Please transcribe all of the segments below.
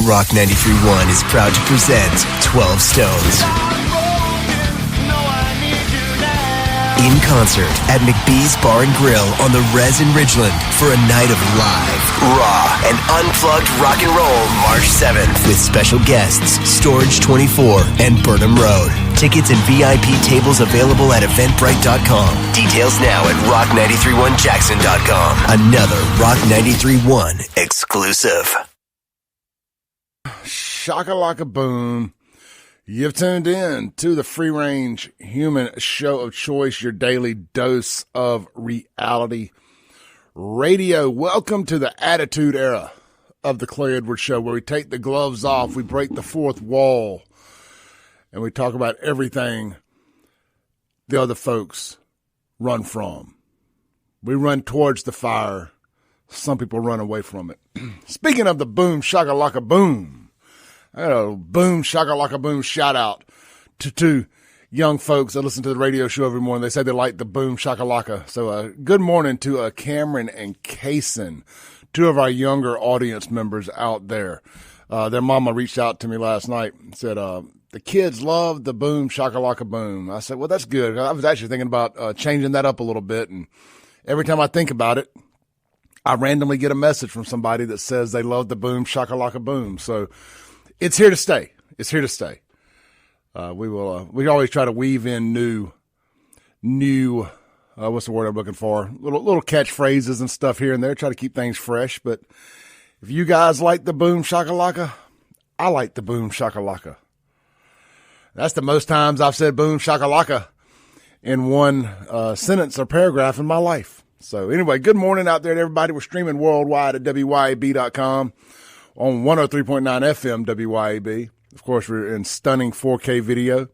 Rock 93.1 is proud to present 12 Stones. In concert at McBee's Bar and Grill on the Res in Ridgeland for a night of live, raw, and unplugged rock and roll March 7th with special guests Storage 24 and Burnham Road. Tickets and VIP tables available at eventbrite.com. Details now at rock931jackson.com. Another Rock 93.1 exclusive. Shaka-laka boom. You've tuned in to the free-range human show of choice, your daily dose of reality radio. Welcome to the attitude era of the Clay Edwards Show, where we take the gloves off, we break the fourth wall, and we talk about everything the other folks run from. We run towards the fire. Some people run away from it. Speaking of the boom, shaka-laka boom, I got a boom, shaka-laka boom shout out to two young folks that listen to the radio show every morning. They say they like the boom, shaka-laka. So good morning to Cameron and Kaysen, two of our younger audience members out there. Their mama reached out to me last night and said, the kids love the boom, shaka-laka boom. I said, well, that's good. I was actually thinking about changing that up a little bit. And every time I think about it, I randomly get a message from somebody that says they love the boom, shaka-laka boom. So it's here to stay. It's here to stay. We always try to weave in new, what's the word I'm looking for? Little catchphrases and stuff here and there. Try to keep things fresh. But if you guys like the boom shakalaka, I like the boom shakalaka. That's the most times I've said boom shakalaka in one sentence or paragraph in my life. So anyway, good morning out there to everybody. We're streaming worldwide at WYAB.com. on 103.9 FM WYAB. Of course, we're in stunning 4K video.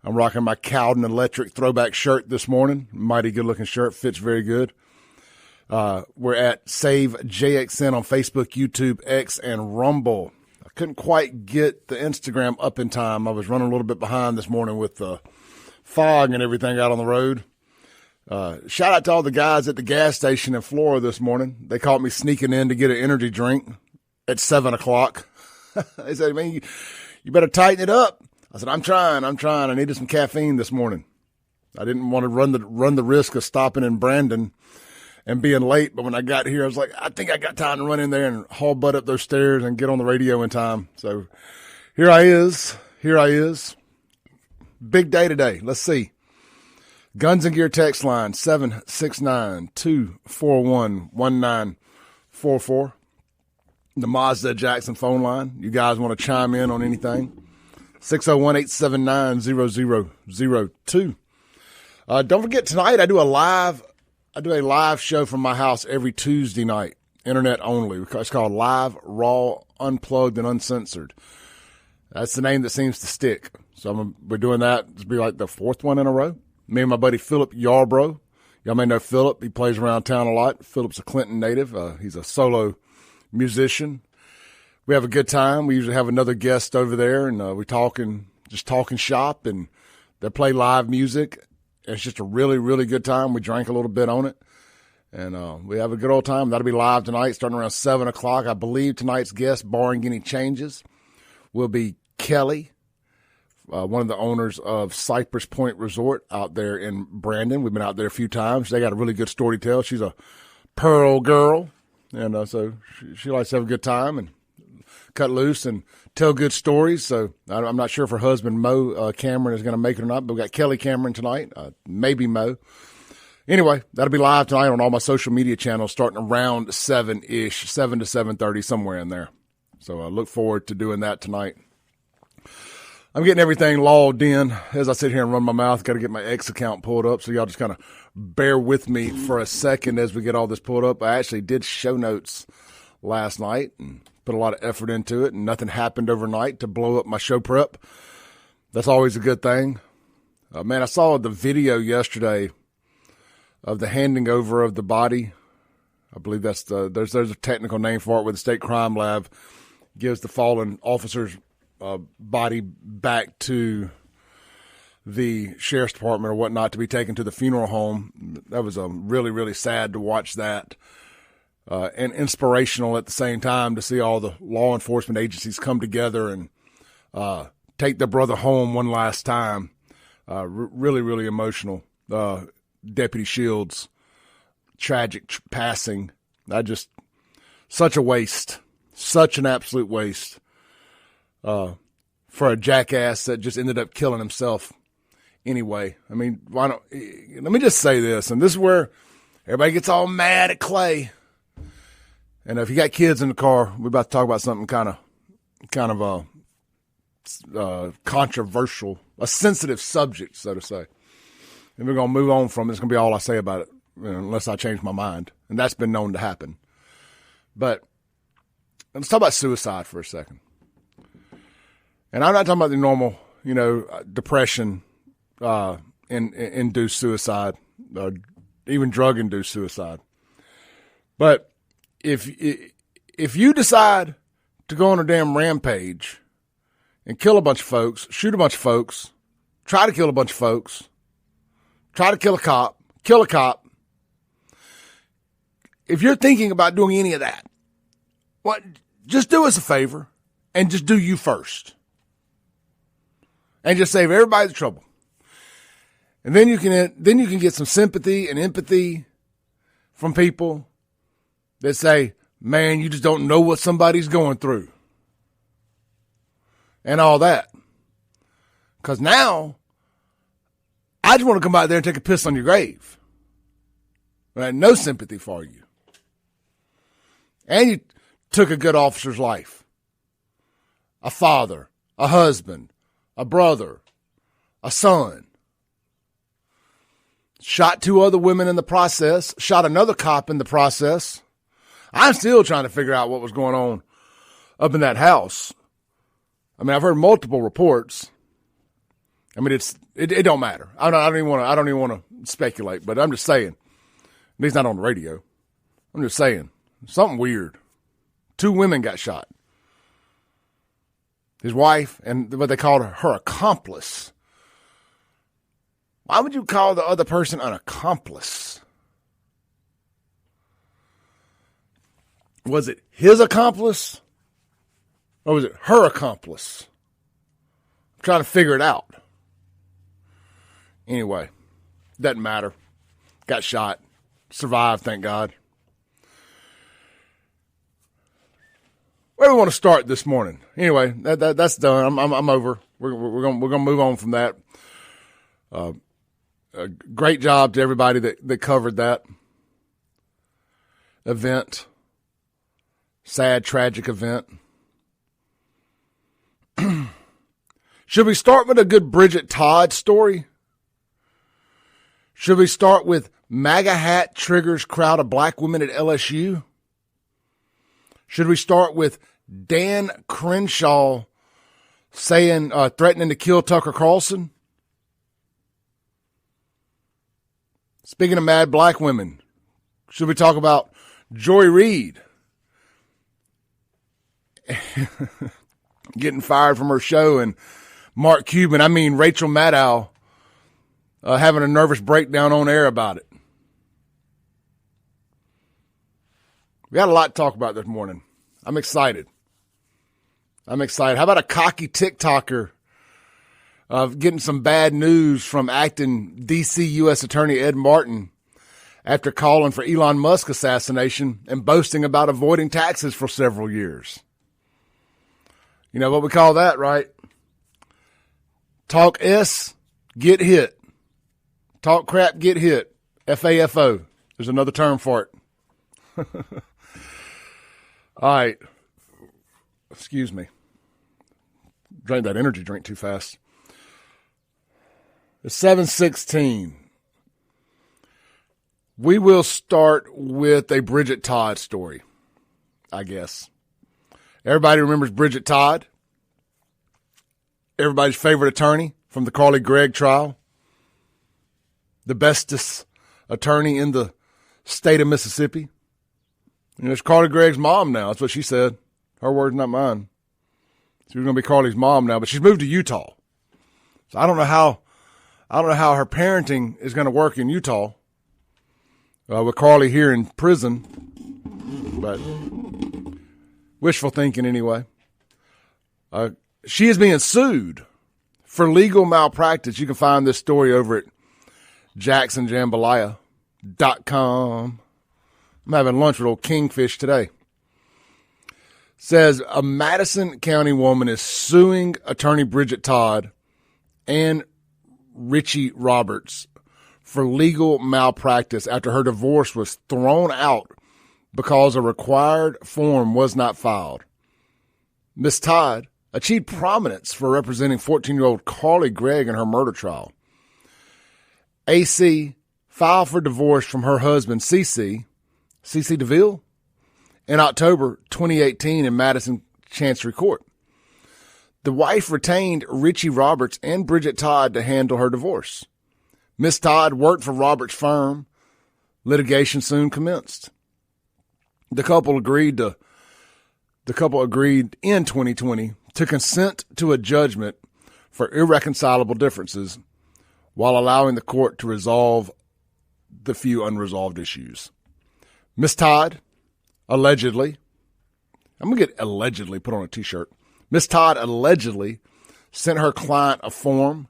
I'm rocking my Cowden Electric throwback shirt this morning. Mighty good-looking shirt. Fits very good. We're at Save JXN on Facebook, YouTube, X, and Rumble. I couldn't quite get the Instagram up in time. I was running a little bit behind this morning with the fog and everything out on the road. Shout out to all the guys at the gas station in Florida this morning. They caught me sneaking in to get an energy drink at 7 o'clock. They said, man, you better tighten it up. I said, I'm trying. I needed some caffeine this morning. I didn't want to run the risk of stopping in Brandon and being late. But when I got here, I was like, I think I got time to run in there and haul butt up those stairs and get on the radio in time. So here I is. Big day today. Let's see. Guns and Gear text line 769-241-1944. The Mazda Jackson phone line. You guys want to chime in on anything? 601-879-0002. Don't forget tonight I do a live show from my house every Tuesday night, internet only. It's called Live, Raw, Unplugged, and Uncensored. That's the name that seems to stick. So we're doing that. It'll be like the fourth one in a row. Me and my buddy Philip Yarbrough. Y'all may know Philip. He plays around town a lot. Philip's a Clinton native. He's a solo musician. We have a good time. We usually have another guest over there, and we talking shop, and they play live music. It's just a really, really good time. We drank a little bit on it, and we have a good old time. That'll be live tonight, starting around 7 o'clock. I believe tonight's guest, barring any changes, will be Kelly, one of the owners of Cypress Point Resort out there in Brandon. We've been out there a few times. They got a really good story to tell. She's a Pearl girl. And so she likes to have a good time and cut loose and tell good stories. So I'm not sure if her husband, Mo Cameron, is going to make it or not, but we got Kelly Cameron tonight, maybe Mo. Anyway, that'll be live tonight on all my social media channels starting around 7-ish, 7 to 7:30, somewhere in there. So I look forward to doing that tonight. I'm getting everything logged in. As I sit here and run my mouth, got to get my X account pulled up. So y'all just kind of bear with me for a second as we get all this pulled up. I actually did show notes last night and put a lot of effort into it, and nothing happened overnight to blow up my show prep. That's always a good thing. Man, I saw the video yesterday of the handing over of the body. I believe that's there's a technical name for it, where the state crime lab gives the fallen officer's body back to the sheriff's department or whatnot to be taken to the funeral home. That was really, really sad to watch that. and inspirational at the same time to see all the law enforcement agencies come together and take their brother home one last time. Really, really emotional. Deputy Shields, tragic passing. Such a waste, such an absolute waste for a jackass that just ended up killing himself anyway. I mean, let me just say this, and this is where everybody gets all mad at Clay. And if you got kids in the car, we're about to talk about something kind of controversial, a sensitive subject, so to say. And we're going to move on from it. It's going to be all I say about it, unless I change my mind. And that's been known to happen. But let's talk about suicide for a second. And I'm not talking about the normal, depression, induced suicide, even drug-induced suicide. But if you decide to go on a damn rampage and kill a bunch of folks, shoot a bunch of folks, try to kill a bunch of folks, try to kill a cop, if you're thinking about doing any of that, just do us a favor and just do you first. And just save everybody the trouble. And then you can get some sympathy and empathy from people that say, man, you just don't know what somebody's going through. And all that. Because now, I just want to come out there and take a piss on your grave. Right? No sympathy for you. And you took a good officer's life. A father, a husband, a brother, a son. Shot 2 other women in the process. Shot another cop in the process. I'm still trying to figure out what was going on up in that house. I mean, I've heard multiple reports. I mean, it don't matter. I don't even want to speculate, but I'm just saying. At least not on the radio. I'm just saying. Something weird. 2 women got shot. His wife and what they called her accomplice. Why would you call the other person an accomplice? Was it his accomplice? Or was it her accomplice? I'm trying to figure it out. Anyway, doesn't matter. Got shot. Survived, thank God. Where do we want to start this morning? Anyway, that's done. I'm over. We're gonna move on from that. Great job to everybody that covered that event. Sad, tragic event. Should we start with a good Bridget Todd story? Should we start with MAGA hat triggers crowd of black women at LSU? Should we start with Dan Crenshaw threatening to kill Tucker Carlson? Speaking of mad black women, should we talk about Joy Reid getting fired from her show and Rachel Maddow having a nervous breakdown on air about it? We got a lot to talk about this morning. I'm excited. How about a cocky TikToker getting some bad news from acting D.C. U.S. Attorney Ed Martin after calling for Elon Musk assassination and boasting about avoiding taxes for several years? You know what we call that, right? Talk S, get hit. Talk crap, get hit. FAFO. There's another term for it. All right. Excuse me. Drank that energy drink too fast. It's 7:16. We will start with a Bridget Todd story, I guess. Everybody remembers Bridget Todd. Everybody's favorite attorney from the Carly Gregg trial. The bestest attorney in the state of Mississippi. And it's Carly Gregg's mom now. That's what she said. Her words, not mine. She's going to be Carly's mom now, but she's moved to Utah. So I don't know how her parenting is going to work in Utah with Carly here in prison. but wishful thinking anyway. She is being sued for legal malpractice. You can find this story over at jacksonjambalaya.com. I'm having lunch with old Kingfish today. Says a Madison County woman is suing attorney Bridget Todd and Richie Roberts for legal malpractice after her divorce was thrown out because a required form was not filed. Ms. Todd achieved prominence for representing 14-year-old Carly Gregg in her murder trial. AC filed for divorce from her husband, CC DeVille, in October 2018 in Madison Chancery Court. The wife retained Richie Roberts and Bridget Todd to handle her divorce. Ms. Todd worked for Roberts' firm. Litigation soon commenced. The couple agreed in 2020 to consent to a judgment for irreconcilable differences while allowing the court to resolve the few unresolved issues. Ms. Todd allegedly, I'm going to get allegedly put on a t-shirt. Ms. Todd allegedly sent her client a form,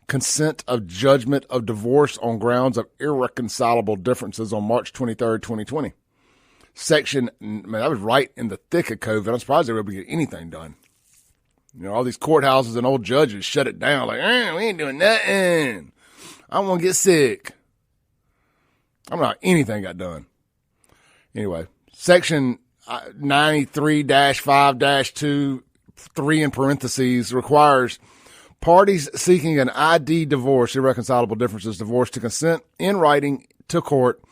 consent of judgment of divorce on grounds of irreconcilable differences on March 23rd, 2020. I was right in the thick of COVID. I'm surprised they were able to get anything done. You know, all these courthouses and old judges shut it down like, we ain't doing nothing. I don't want to get sick. I don't know how anything got done. Anyway, Section 93-5-2, 3 in parentheses, requires parties seeking an ID divorce, irreconcilable differences divorce, to consent in writing to court.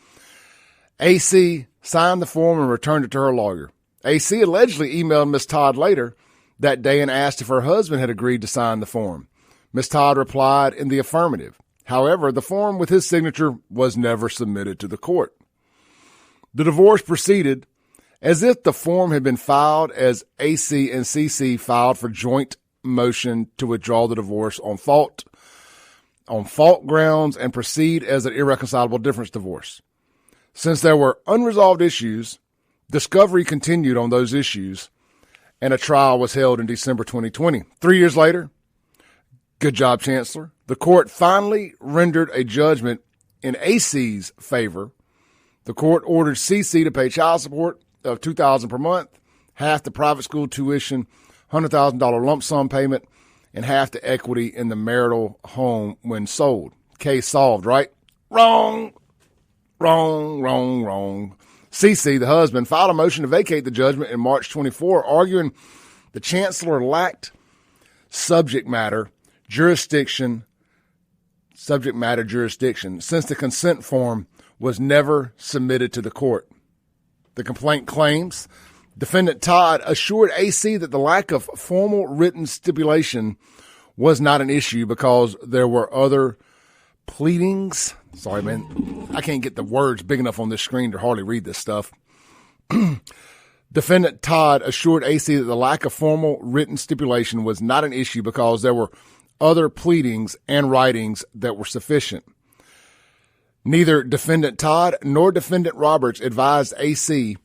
AC signed the form and returned it to her lawyer. AC allegedly emailed Ms. Todd later that day and asked if her husband had agreed to sign the form. Ms. Todd replied in the affirmative. However, the form with his signature was never submitted to the court. The divorce proceeded as if the form had been filed as AC and CC filed for joint motion to withdraw the divorce on fault grounds and proceed as an irreconcilable difference divorce. Since there were unresolved issues, discovery continued on those issues, and a trial was held in December 2020. 3 years later, good job, Chancellor, the court finally rendered a judgment in AC's favor. The court ordered CC to pay child support of $2,000 per month, half the private school tuition, $100,000 lump sum payment, and half the equity in the marital home when sold. Case solved, right? Wrong. CC, the husband, filed a motion to vacate the judgment in March 24, arguing the chancellor lacked subject matter jurisdiction since the consent form was never submitted to the court. The complaint claims defendant Todd assured AC that the lack of formal written stipulation was not an issue because there were other pleadings. Sorry, man. I can't get the words big enough on this screen to hardly read this stuff. Defendant Todd assured AC that the lack of formal written stipulation was not an issue because there were other pleadings and writings that were sufficient. Neither defendant Todd nor defendant Roberts advised AC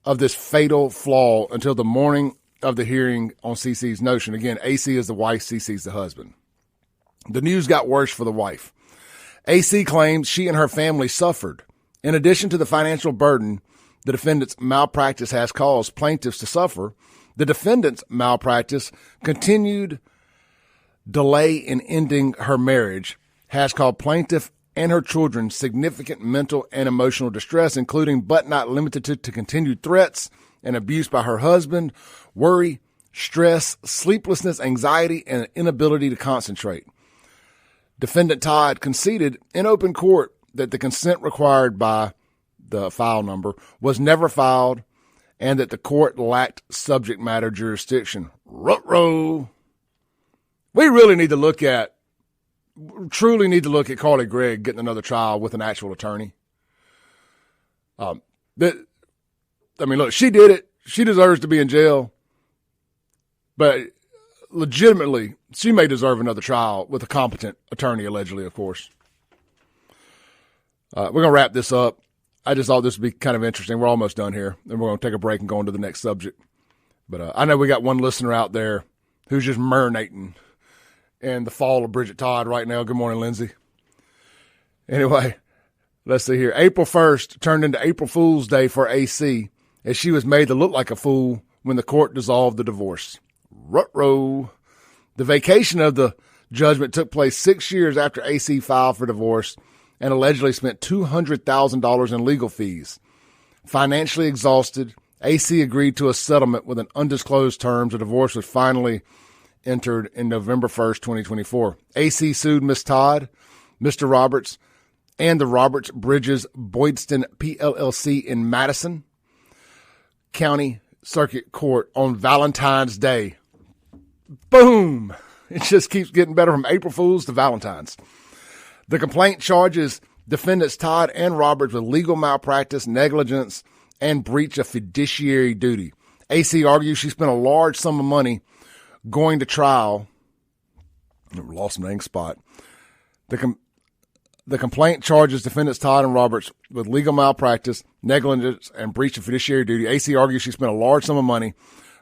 of this fatal flaw until the morning of the hearing on CC's motion. Again, AC is the wife, CC's the husband. The news got worse for the wife. AC claims she and her family suffered. In addition to the financial burden the defendant's malpractice has caused plaintiffs to suffer, the defendant's malpractice continued delay in ending her marriage has caused plaintiff and her children significant mental and emotional distress, including but not limited to continued threats and abuse by her husband, worry, stress, sleeplessness, anxiety, and inability to concentrate. Defendant Todd conceded in open court that the consent required by the file number was never filed and that the court lacked subject matter jurisdiction. Ruh-roh. We truly need to look at Carly Gregg getting another trial with an actual attorney. Look, she did it. She deserves to be in jail. But legitimately, she may deserve another trial with a competent attorney, allegedly, of course. We're going to wrap this up. I just thought this would be kind of interesting. We're almost done here, and we're going to take a break and go on to the next subject. But I know we got one listener out there who's just marinating in the fall of Bridget Todd right now. Good morning, Lindsay. Anyway, let's see here. April 1st turned into April Fool's Day for AC, as she was made to look like a fool when the court dissolved the divorce. Ruh-roh. The vacation of the judgment took place 6 years after AC filed for divorce and allegedly spent $200,000 in legal fees. Financially exhausted, AC agreed to a settlement with an undisclosed terms. A divorce was finally entered in November 1st, 2024. AC sued Ms. Todd, Mr. Roberts, and the Roberts Bridges Boydston PLLC in Madison County Circuit Court on Valentine's Day. Boom! It just keeps getting better from April Fools to Valentine's. The complaint charges defendants Todd and Roberts with legal malpractice, negligence, and breach of fiduciary duty. AC argues she spent a large sum of money going to trial. Lost my dang spot. The complaint charges defendants Todd and Roberts with legal malpractice, negligence, and breach of fiduciary duty. AC argues she spent a large sum of money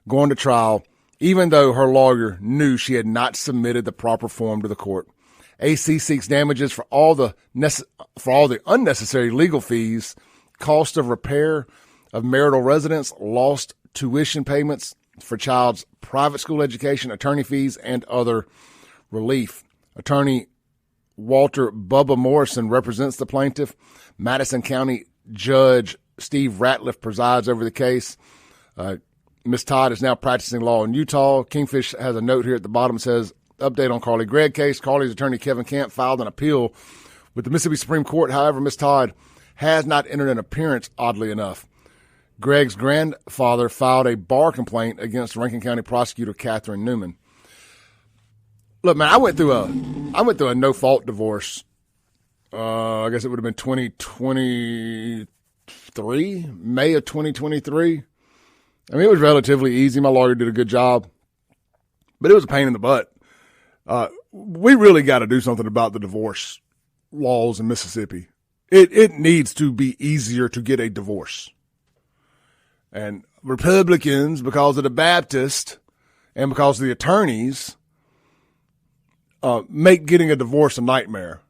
going to trial, even though her lawyer knew she had not submitted the proper form to the court. AC seeks damages for all the unnecessary legal fees, cost of repair of marital residence, lost tuition payments for child's private school education, attorney fees, and other relief. Attorney Walter Bubba Morrison represents the plaintiff. Madison County Judge Steve Ratliff presides over the case. Ms. Todd is now practicing law in Utah. Kingfish has a note here at the bottom that says, update on Carly Gregg case. Carly's attorney, Kevin Camp, filed an appeal with the Mississippi Supreme Court. However, Ms. Todd has not entered an appearance, oddly enough. Gregg's grandfather filed a bar complaint against Rankin County prosecutor Catherine Newman. Look, man, I went through a no-fault divorce. I guess it would have been 2023, May of 2023. I mean, it was relatively easy. My lawyer did a good job, but it was a pain in the butt. We really got to do something about the divorce laws in Mississippi. It needs to be easier to get a divorce. And Republicans, because of the Baptists and because of the attorneys, make getting a divorce a nightmare.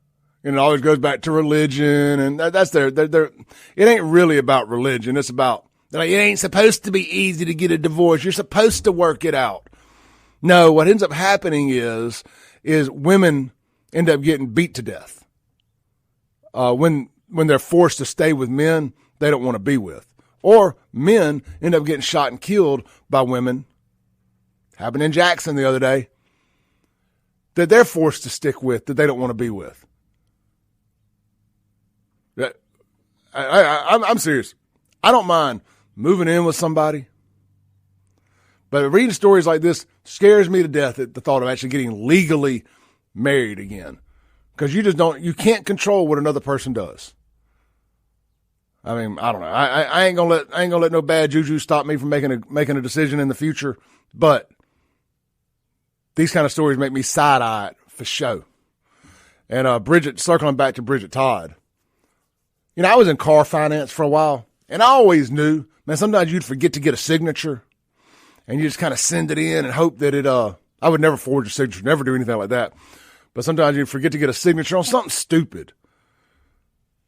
And it always goes back to religion, and that's their. It ain't really about religion. It's about, like, it ain't supposed to be easy to get a divorce. You're supposed to work it out. No, what ends up happening is women end up getting beat to death. When they're forced to stay with men they don't want to be with. Or men end up getting shot and killed by women. Happened in Jackson the other day. That they're forced to stick with, that they don't want to be with. I'm serious. I don't mind moving in with somebody, but reading stories like this scares me to death at the thought of actually getting legally married again, because you can't control what another person does. I mean, I don't know. I ain't gonna let no bad juju stop me from making a decision in the future, but these kind of stories make me side-eyed for show. And circling back to Bridget Todd, I was in car finance for a while, and I always knew, man, sometimes you'd forget to get a signature, and you just kind of send it in and hope that I would never forge a signature, never do anything like that. But sometimes you'd forget to get a signature on something stupid.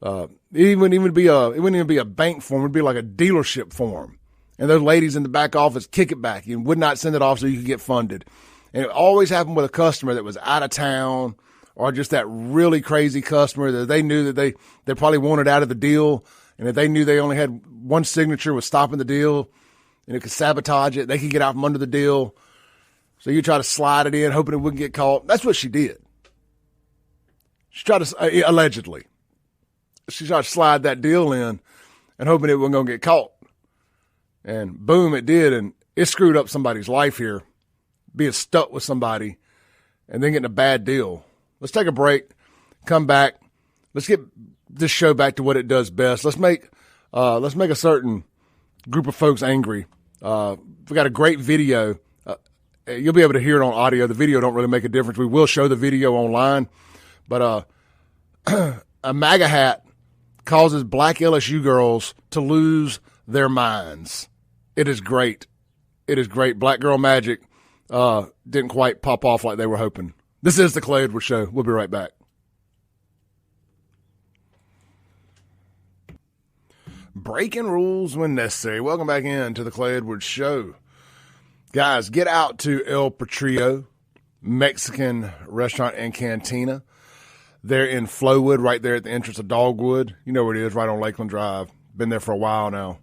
It wouldn't even be a bank form. It'd be like a dealership form. And those ladies in the back office kick it back and would not send it off so you could get funded. And it always happened with a customer that was out of town, or just that really crazy customer that they knew that they probably wanted out of the deal. And if they knew they only had one signature was stopping the deal and it could sabotage it, they could get out from under the deal. So you try to slide it in, hoping it wouldn't get caught. That's what she did. She tried to, allegedly, she tried to slide that deal in and hoping it wasn't going to get caught. And boom, it did. And it screwed up somebody's life here, being stuck with somebody and then getting a bad deal. Let's take a break, come back. Let's get this show back to what it does best. Let's make a certain group of folks angry. We got a great video. You'll be able to hear it on audio. The video don't really make a difference. We will show the video online, but a MAGA hat causes black LSU girls to lose their minds. It is great. It is great. Black Girl Magic didn't quite pop off like they were hoping. This is the Clay Edwards Show. We'll be right back. Breaking rules when necessary. Welcome back in to the Clay Edwards Show. Guys, get out to El Patrio Mexican Restaurant and Cantina. They're in Flowwood, right there at the entrance of Dogwood. You know where it is, right on Lakeland Drive. Been there for a while now.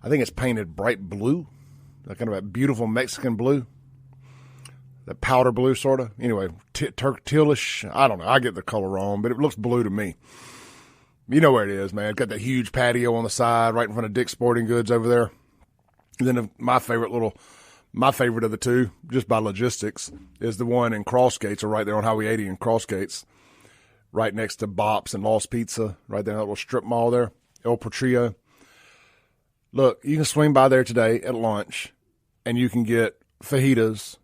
I think it's painted bright blue, that kind of that beautiful Mexican blue, that powder blue sort of. Anyway, tealish. I don't know. I get the color wrong, but it looks blue to me. You know where it is, man. Got that huge patio on the side, right in front of Dick's Sporting Goods over there. And then my favorite of the two, just by logistics, is the one in Crossgates, or right there on Highway 80 in Crossgates, right next to Bops and Lost Pizza, right there in that little strip mall there, El Patrio. Look, you can swing by there today at lunch, and you can get fajitas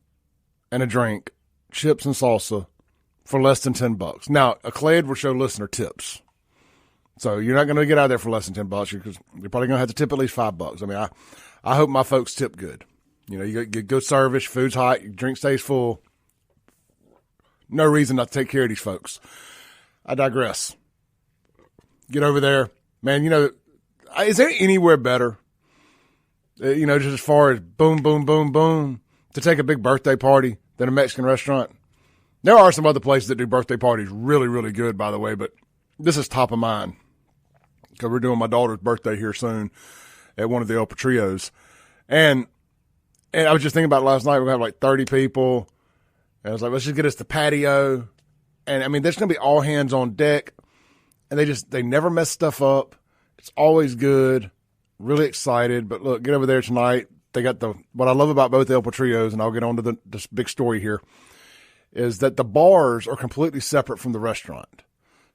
and a drink, chips and salsa for less than $10. Now, a Clay Edwards Show listener tips. So you're not going to get out of there for less than $10 because you're probably going to have to tip at least $5. I mean, I hope my folks tip good. You know, you get good service, food's hot, your drink stays full. No reason not to take care of these folks. I digress. Get over there. Man, you know, is there anywhere better, you know, just as far as boom, boom, boom, boom, to take a big birthday party than a Mexican restaurant? There are some other places that do birthday parties really, really good, by the way, but this is top of mind because we're doing my daughter's birthday here soon at one of the El Patrios. And I was just thinking about it last night. We're going to have like 30 people. And I was like, let's just get us the patio. And, I mean, there's going to be all hands on deck. And they never mess stuff up. It's always good. Really excited. But, look, get over there tonight. They got what I love about both El Patrios, and I'll get on to this big story here, is that the bars are completely separate from the restaurant.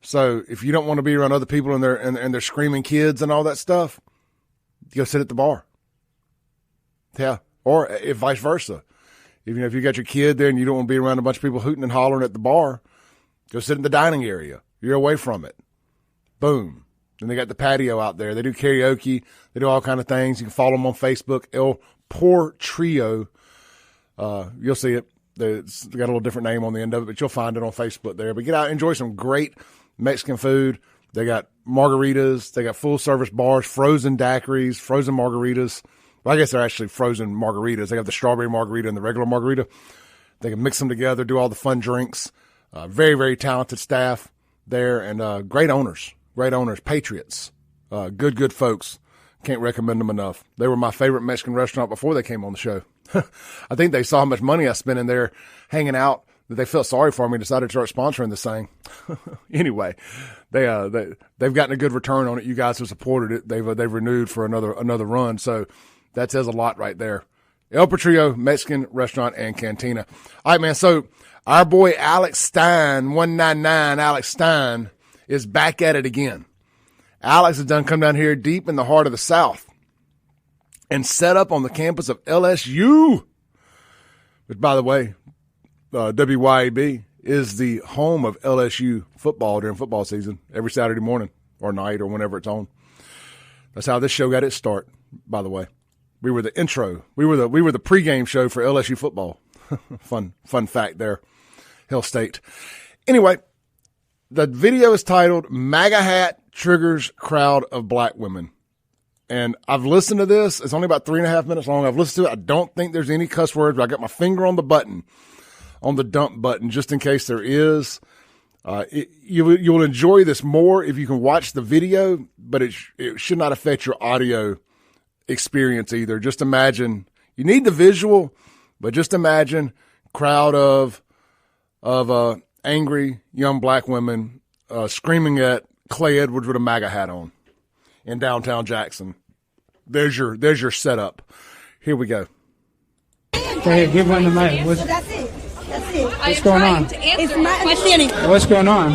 So if you don't want to be around other people and they're screaming kids and all that stuff, you go sit at the bar. Yeah. Or if vice versa. If you got your kid there and you don't want to be around a bunch of people hooting and hollering at the bar, go sit in the dining area. You're away from it. Boom. And they got the patio out there. They do karaoke. They do all kind of things. You can follow them on Facebook, El Portrio. You'll see it. It's got a little different name on the end of it, but you'll find it on Facebook there. But get out and enjoy some great Mexican food. They got margaritas. They got full-service bars, frozen daiquiris, frozen margaritas. Well, I guess they're actually frozen margaritas. They have the strawberry margarita and the regular margarita. They can mix them together, do all the fun drinks. Very, very talented staff there, and great owners, patriots, good folks. Can't recommend them enough. They were my favorite Mexican restaurant before they came on the show. I think they saw how much money I spent in there hanging out that they felt sorry for me and decided to start sponsoring this thing. Anyway, they've gotten a good return on it. You guys have supported it. They've renewed for another run. So that says a lot right there. El Patrio Mexican Restaurant and Cantina. All right, man. So our boy Alex Stein, 199 Alex Stein, is back at it again. Alex has come down here deep in the heart of the South and set up on the campus of LSU, which, by the way, WYAB is the home of LSU football during football season every Saturday morning or night or whenever it's on. That's how this show got its start, by the way. We were the intro. We were the pregame show for LSU football. Fun fact there. Hill State. Anyway, the video is titled MAGA Hat Triggers Crowd of Black Women. And I've listened to this. It's only about 3.5 minutes long. I've listened to it. I don't think there's any cuss words, but I got my finger on the button, on the dump button, just in case there is. You will enjoy this more if you can watch the video, but it should not affect your audio experience either. Just imagine, you need the visual, but just imagine crowd of angry young black women screaming at Clay Edwards with a MAGA hat on in downtown Jackson. There's your setup. Here we go. Okay, give one to Mike. That's it. What's going on? It's my understanding. What's going on?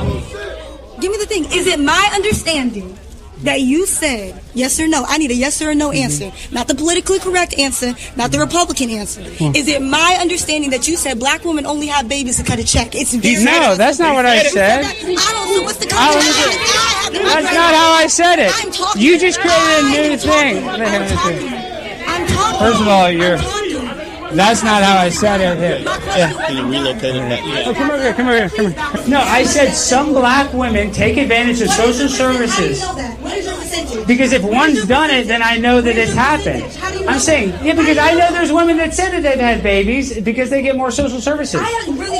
Give me the thing. Is it my understanding that you said, yes or no? I need a yes or a no answer. Not the politically correct answer, not the Republican answer. Is it my understanding that you said black women only have babies to cut a check? It's very No, that's not what I said. I don't know what's the conversation. That's not how I said it. I'm talking. You just created a new thing. I'm talking. First of all, that's not how I said it. Here. Yeah. Can you relocate it back? Oh, come over here. No, I said some black women take advantage of social services. Because if one's done it, then I know that it's happened. I'm saying, yeah, because I know there's women that said that they've had babies because they get more social services.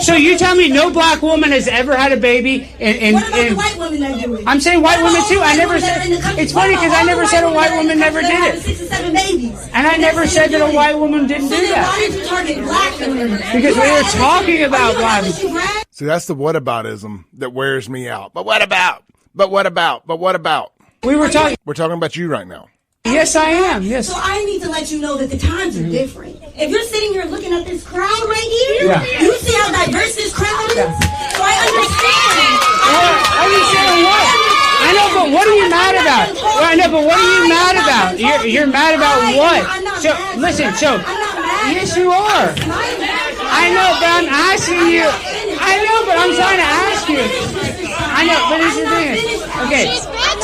So you tell me no black woman has ever had a baby What about the white women that do it? I'm saying white women too. I never said. It's funny because I never said a white woman never did it. 6 or 7 babies. And I never said that a white woman didn't do that. Why did you target black women? Because we were talking about black women. See, that's the whataboutism that wears me out. But what about? But what about? But what about? We were talking. We're talking about you right now. Yes, I am. Yes. So I need to let you know that the times are different. If you're sitting here looking at this crowd right here, you see how diverse this crowd is? So I understand. I understand what? I know, but what are you mad about? Well, I know, but what are you mad about? You're mad about what? So listen. So yes, you are. I know, but I'm asking you. I know, but I'm trying to ask you. I know, but this is the thing. Okay,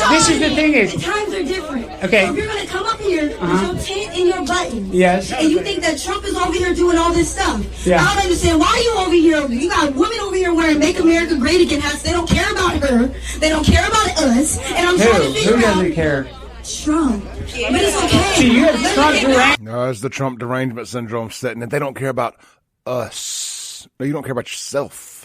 this is the thing is. Times are different. Okay. So if you're going to come up here with your tent and your button, Yes. and you think that Trump is over here doing all this stuff, Yeah. I don't understand why you over here. You got women over here wearing "Make America Great Again" hats. They don't care about her. They don't care about us. And I'm trying to figure Who out doesn't care? Trump. But it's okay. See, you have Trump derangement. No, it's the Trump derangement syndrome setting it. They don't care about us. No, you don't care about yourself.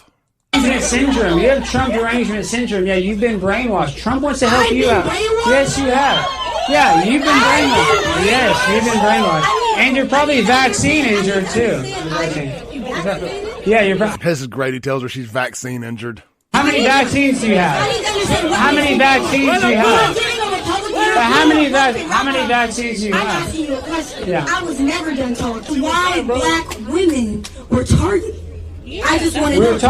Syndrome. You have Trump derangement syndrome. Yeah, you've been brainwashed. Trump wants to help you out. Yes, you have. Yeah, you've been brainwashed. Yes, you've been brainwashed. And you're probably vaccine injured too. Yeah, you're probably. This is great. He tells her she's vaccine injured. How many vaccines do you have? How many vaccines do you have? How many vaccines do you I'm have? asking you a question. Yeah. I was never done talking. Why black women were targeted? I just want to know. We were Because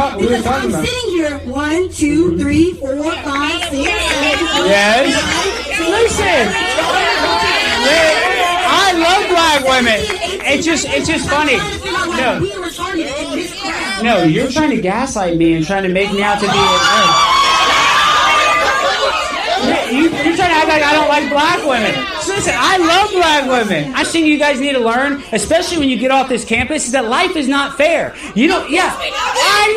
talking I'm about. sitting here 1, 2, 3, 4, 5, 6, 7, 8, Yes. Listen. I love black women. It's just funny. No. We were targeted in this crowd. No, you're trying to gaslight me and trying to make me out to be you're trying to act like I don't like black women. So listen, I love black women. I think you guys need to learn, especially when you get off this campus, is that life is not fair. You know, yeah.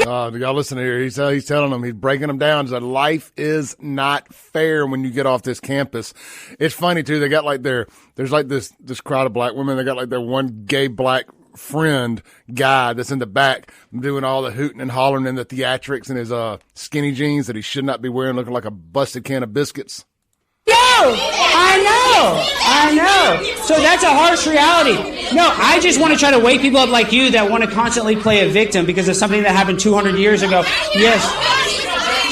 Y'all listen here. He's telling them, he's breaking them down. That life is not fair when you get off this campus. It's funny too. They got like there's like this crowd of black women. They got like their one gay black friend guy that's in the back doing all the hooting and hollering in the theatrics in his skinny jeans that he should not be wearing, looking like a busted can of biscuits. No, I know. So that's a harsh reality. No, I just want to try to wake people up like you that want to constantly play a victim because of something that happened 200 years ago. Yes,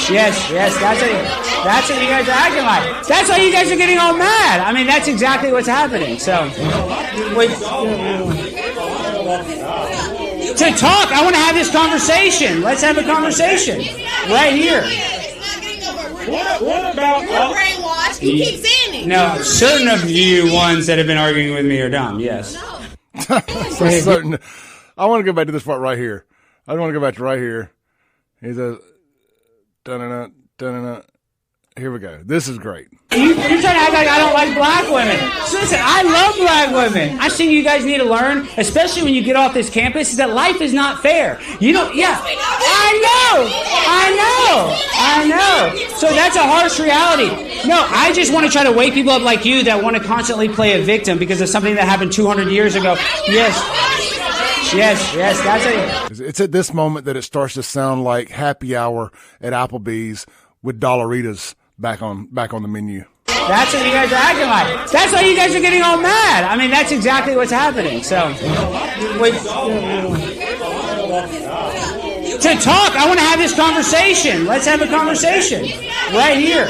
that's what you guys are acting like. That's why you guys are getting all mad. I mean, that's exactly what's happening. So, to talk, I want to have this conversation. Let's have a conversation right here. What about brainwashed? You keep saying it. No, certain of you ones that have been arguing with me are dumb. Yes. Certain. I want to go back to this part right here. I want to go back to right here. He says, dun-dun-dun, dun-dun-dun. Here we go. This is great. You're trying to act like I don't like black women. So listen, I love black women. I think you guys need to learn, especially when you get off this campus, is that life is not fair. You know, yeah. I know. So that's a harsh reality. No, I just want to try to wake people up like you that want to constantly play a victim because of something that happened 200 years ago. Yes, that's it. It's at this moment that it starts to sound like happy hour at Applebee's with Dollaritas back on the menu. That's what you guys are acting like. That's why you guys are getting all mad. I mean, that's exactly what's happening. So, to talk, I want to have this conversation. Let's have a conversation right here.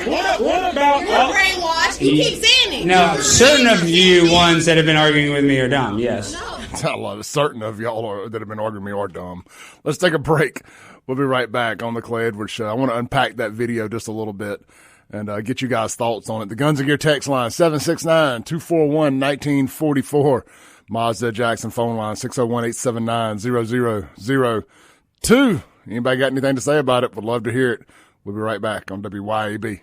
what about Brainwashed. You keep saying it. No, certain of you ones that have been arguing with me are dumb. Yes. I love it. Certain of y'all that have been arguing with me are dumb. Let's take a break. We'll be right back on the Clay Edwards Show. I want to unpack that video just a little bit and get you guys' thoughts on it. The Guns and Gear text line, 769-241-1944. Mazda Jackson phone line, 601-879-0002. Anybody got anything to say about it? Would love to hear it. We'll be right back on WYAB.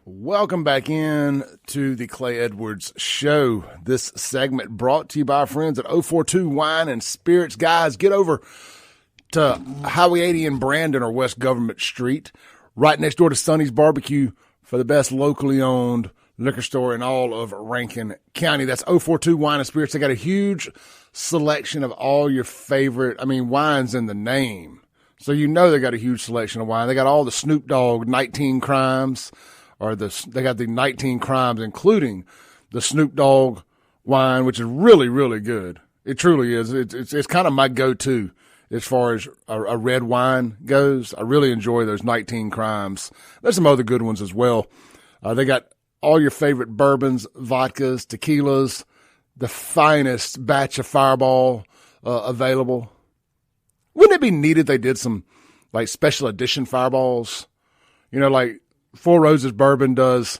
Welcome back in to the Clay Edwards Show. This segment brought to you by our friends at 042 Wine and Spirits. Guys, get over to Highway 80 in Brandon or West Government Street, right next door to Sonny's Barbecue for the best locally owned liquor store in all of Rankin County. That's 042 Wine and Spirits. They got a huge selection of all your favorite, wine's in the name. So you know they got a huge selection of wine. They got all the Snoop Dogg 19 Crimes. They got the 19 Crimes, including the Snoop Dogg wine, which is really, really good. It truly is. It's kind of my go-to as far as a red wine goes. I really enjoy those 19 Crimes. There's some other good ones as well. They got all your favorite bourbons, vodkas, tequilas, the finest batch of Fireball available. Wouldn't it be neat if they did some like special edition Fireballs? Like Four Roses Bourbon does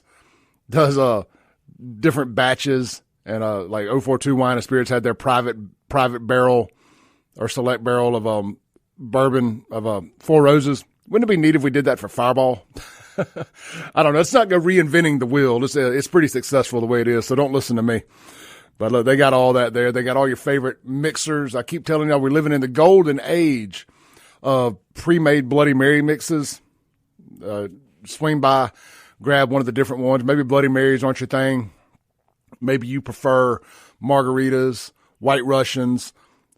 different batches, and like 042 Wine and Spirits had their private barrel or select barrel of bourbon of Four Roses. Wouldn't it be neat if we did that for Fireball? I don't know. It's not reinventing the wheel. It's pretty successful the way it is, so don't listen to me. But look, they got all that there. They got all your favorite mixers. I keep telling y'all we're living in the golden age of pre-made Bloody Mary mixes. Swing by, grab one of the different ones. Maybe Bloody Marys aren't your thing. Maybe you prefer margaritas, White Russians.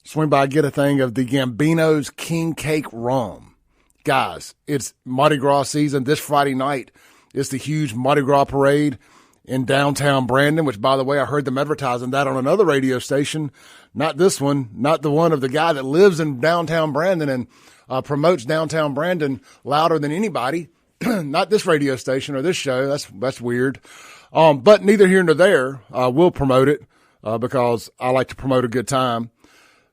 Swing by, get a thing of the Gambino's King Cake Rum. Guys, it's Mardi Gras season. This Friday night is the huge Mardi Gras parade in downtown Brandon, which, by the way, I heard them advertising that on another radio station. Not this one, not the one of the guy that lives in downtown Brandon and promotes downtown Brandon louder than anybody. Not this radio station or this show. That's weird. But neither here nor there. We'll promote it because I like to promote a good time.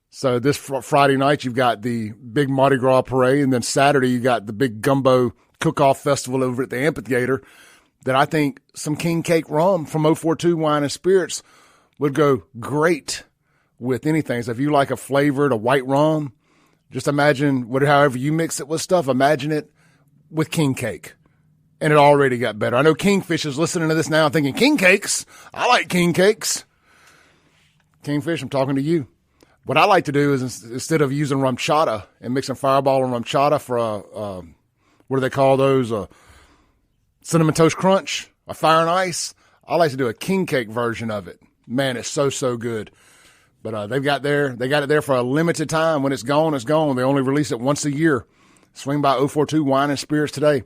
So this Friday night, you've got the big Mardi Gras parade, and then Saturday you got the big gumbo cook-off festival over at the amphitheater that I think some King Cake Rum from 042 Wine and Spirits would go great with anything. So if you like a flavored, a white rum, just imagine however you mix it with stuff, imagine it with king cake, and it already got better. I know Kingfish is listening to this now thinking, king cakes? I like king cakes. Kingfish, I'm talking to you. What I like to do is instead of using rum chata and mixing Fireball and rum chata for what do they call those? Cinnamon Toast Crunch, a Fire and Ice. I like to do a king cake version of it. Man, it's so good. But they got it there for a limited time. When it's gone, it's gone. They only release it once a year. Swing by 042 Wine and Spirits today.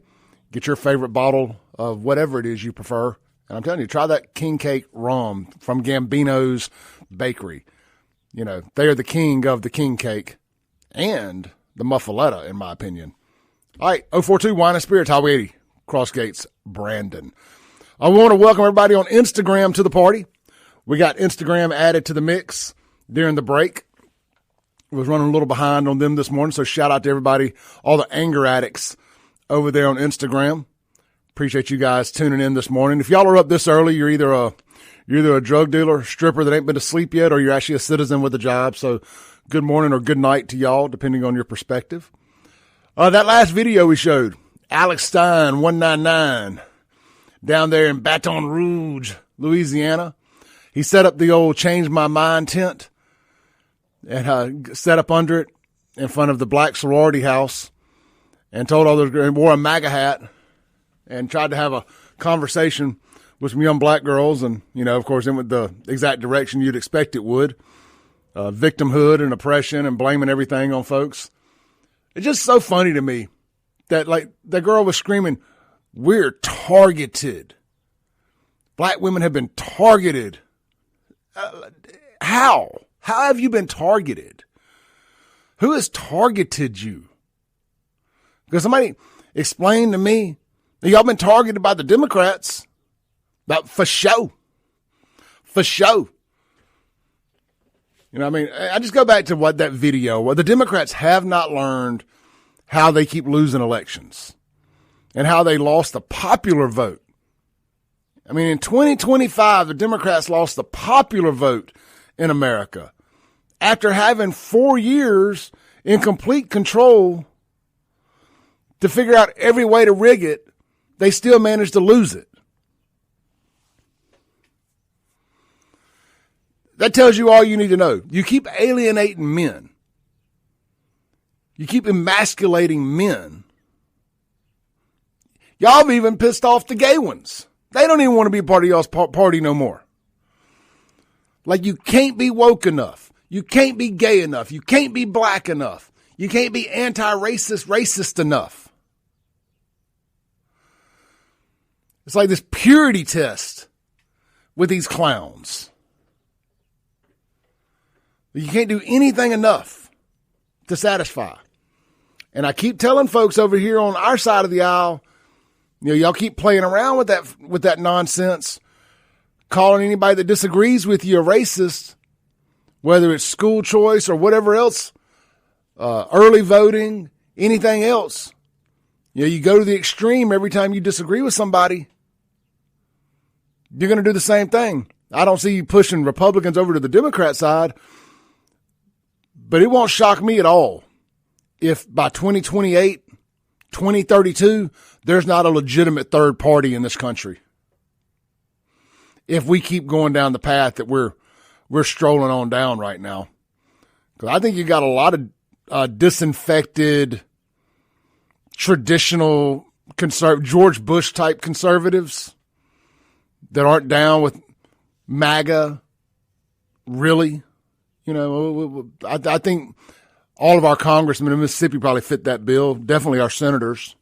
Get your favorite bottle of whatever it is you prefer. And I'm telling you, try that King Cake Rum from Gambino's Bakery. They are the king of the king cake and the muffaletta, in my opinion. All right, 042 Wine and Spirits, Highway 80, Crossgates, Brandon. I want to welcome everybody on Instagram to the party. We got Instagram added to the mix during the break. Was running a little behind on them this morning, so shout out to everybody, all the anger addicts over there on Instagram. Appreciate you guys tuning in this morning. If y'all are up this early, you're either a drug dealer, stripper that ain't been to sleep yet, or you're actually a citizen with a job. So good morning or good night to y'all, depending on your perspective. That last video we showed, Alex Stein, 199, down there in Baton Rouge, Louisiana. He set up the old Change My Mind tent and set up under it in front of the black sorority house and told others, and wore a MAGA hat and tried to have a conversation with some young black girls. And, of course, in with the exact direction you'd expect it would. Victimhood and oppression and blaming everything on folks. It's just so funny to me that, the girl was screaming, "We're targeted. Black women have been targeted." How? How have you been targeted? Who has targeted you? Because somebody explain to me that y'all been targeted by the Democrats. For show. For show. You know, I mean, I just go back to what that video. Well, the Democrats have not learned how they keep losing elections and how they lost the popular vote. I mean, in 2025, the Democrats lost the popular vote in America. After having 4 years in complete control to figure out every way to rig it, they still managed to lose it. That tells you all you need to know. You keep alienating men. You keep emasculating men. Y'all have even pissed off the gay ones. They don't even want to be a part of y'all's party no more. Like, you can't be woke enough. You can't be gay enough. You can't be black enough. You can't be racist enough. It's like this purity test with these clowns. You can't do anything enough to satisfy. And I keep telling folks over here on our side of the aisle, you know, y'all keep playing around with that nonsense, calling anybody that disagrees with you a racist, whether it's school choice or whatever else, early voting, anything else. You know, you go to the extreme every time you disagree with somebody. You're going to do the same thing. I don't see you pushing Republicans over to the Democrat side, but it won't shock me at all if by 2028, 2032, there's not a legitimate third party in this country. If we keep going down the path that we're strolling on down right now. Because I think you got a lot of disinfected, traditional, George Bush type conservatives that aren't down with MAGA, really. You know, I think all of our congressmen in Mississippi probably fit that bill, definitely our senators.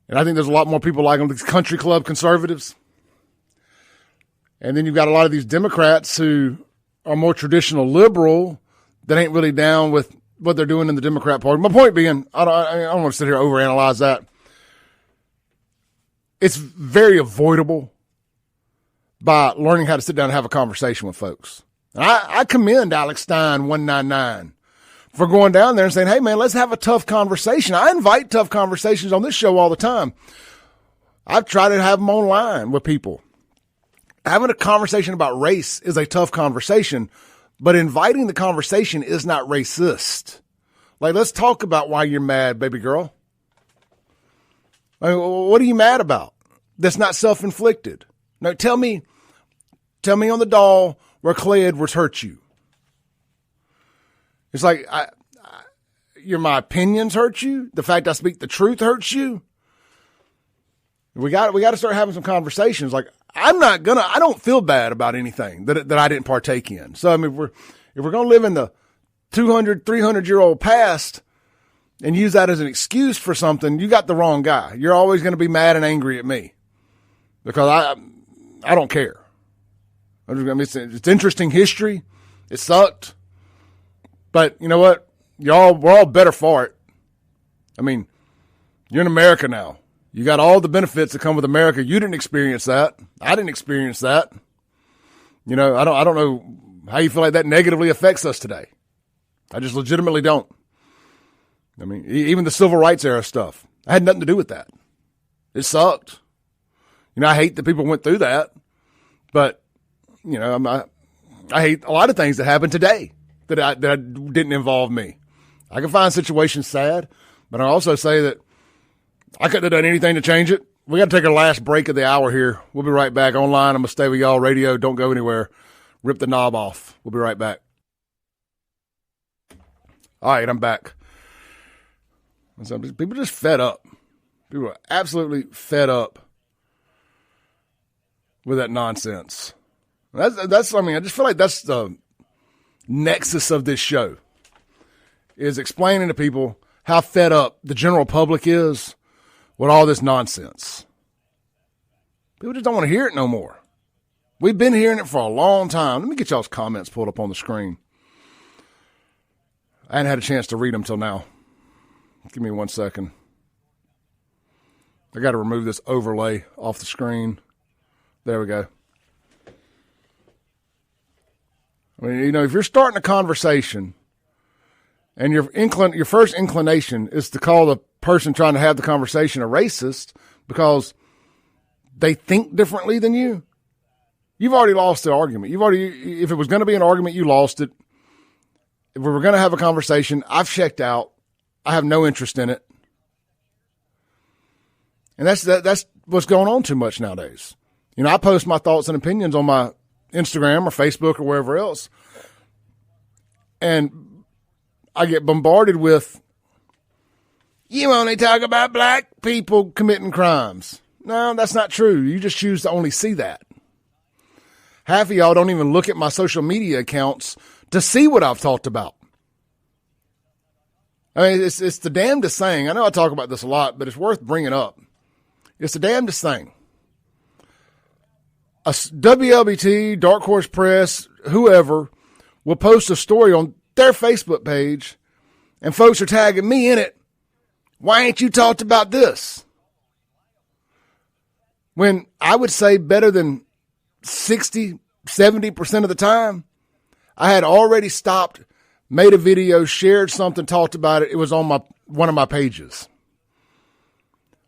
And I think there's a lot more people like them, these country club conservatives. And then you've got a lot of these Democrats who are more traditional liberal that ain't really down with what they're doing in the Democrat Party. My point being, I don't want to sit here and overanalyze that. It's very avoidable by learning how to sit down and have a conversation with folks. And I commend Alex Stein 199 for going down there and saying, hey, man, let's have a tough conversation. I invite tough conversations on this show all the time. I've tried to have them online with people. Having a conversation about race is a tough conversation, but inviting the conversation is not racist. Like, let's talk about why you're mad, baby girl. Like, what are you mad about that's not self-inflicted? Now, tell me on the doll where Clay Edwards hurt you. It's like, my opinions hurt you. The fact I speak the truth hurts you. We got to start having some conversations. Like, I don't feel bad about anything that I didn't partake in. So, I mean, if we're going to live in the 200, 300-year-old past and use that as an excuse for something, you got the wrong guy. You're always going to be mad and angry at me because I don't care. I mean, it's interesting history. It sucked. But you know what? We're all better for it. I mean, you're in America now. You got all the benefits that come with America. You didn't experience that. I didn't experience that. You know, I don't know how you feel like that negatively affects us today. I just legitimately don't. I mean, even the civil rights era stuff, I had nothing to do with that. It sucked. You know, I hate that people went through that, but you know, I hate a lot of things that happened today that didn't involve me. I can find situations sad, but I also say that I couldn't have done anything to change it. We got to take our last break of the hour here. We'll be right back online. I'm going to stay with y'all. Radio, don't go anywhere. Rip the knob off. We'll be right back. All right, I'm back. People are just fed up. People are absolutely fed up with that nonsense. I just feel like that's the nexus of this show, is explaining to people how fed up the general public is with all this nonsense. People just don't want to hear it no more. We've been hearing it for a long time. Let me get y'all's comments pulled up on the screen. I hadn't had a chance to read them till now. Give me 1 second. I got to remove this overlay off the screen. There we go. I mean, if you're starting a conversation and your first inclination is to call the person trying to have the conversation a racist because they think differently than you, you've already lost the argument. If it was going to be an argument, you lost it. If we were going to have a conversation, I've checked out. I have no interest in it. And that's what's going on too much nowadays. I post my thoughts and opinions on my Instagram or Facebook or wherever else. And I get bombarded with, you only talk about black people committing crimes. No, that's not true. You just choose to only see that. Half of y'all don't even look at my social media accounts to see what I've talked about. I mean, it's the damnedest thing. I know I talk about this a lot, but it's worth bringing up. It's the damnedest thing. A WLBT, Dark Horse Press, whoever will post a story on their Facebook page and folks are tagging me in it. Why ain't you talked about this? When I would say better than 60, 70% of the time, I had already stopped, made a video, shared something, talked about it. It was on one of my pages.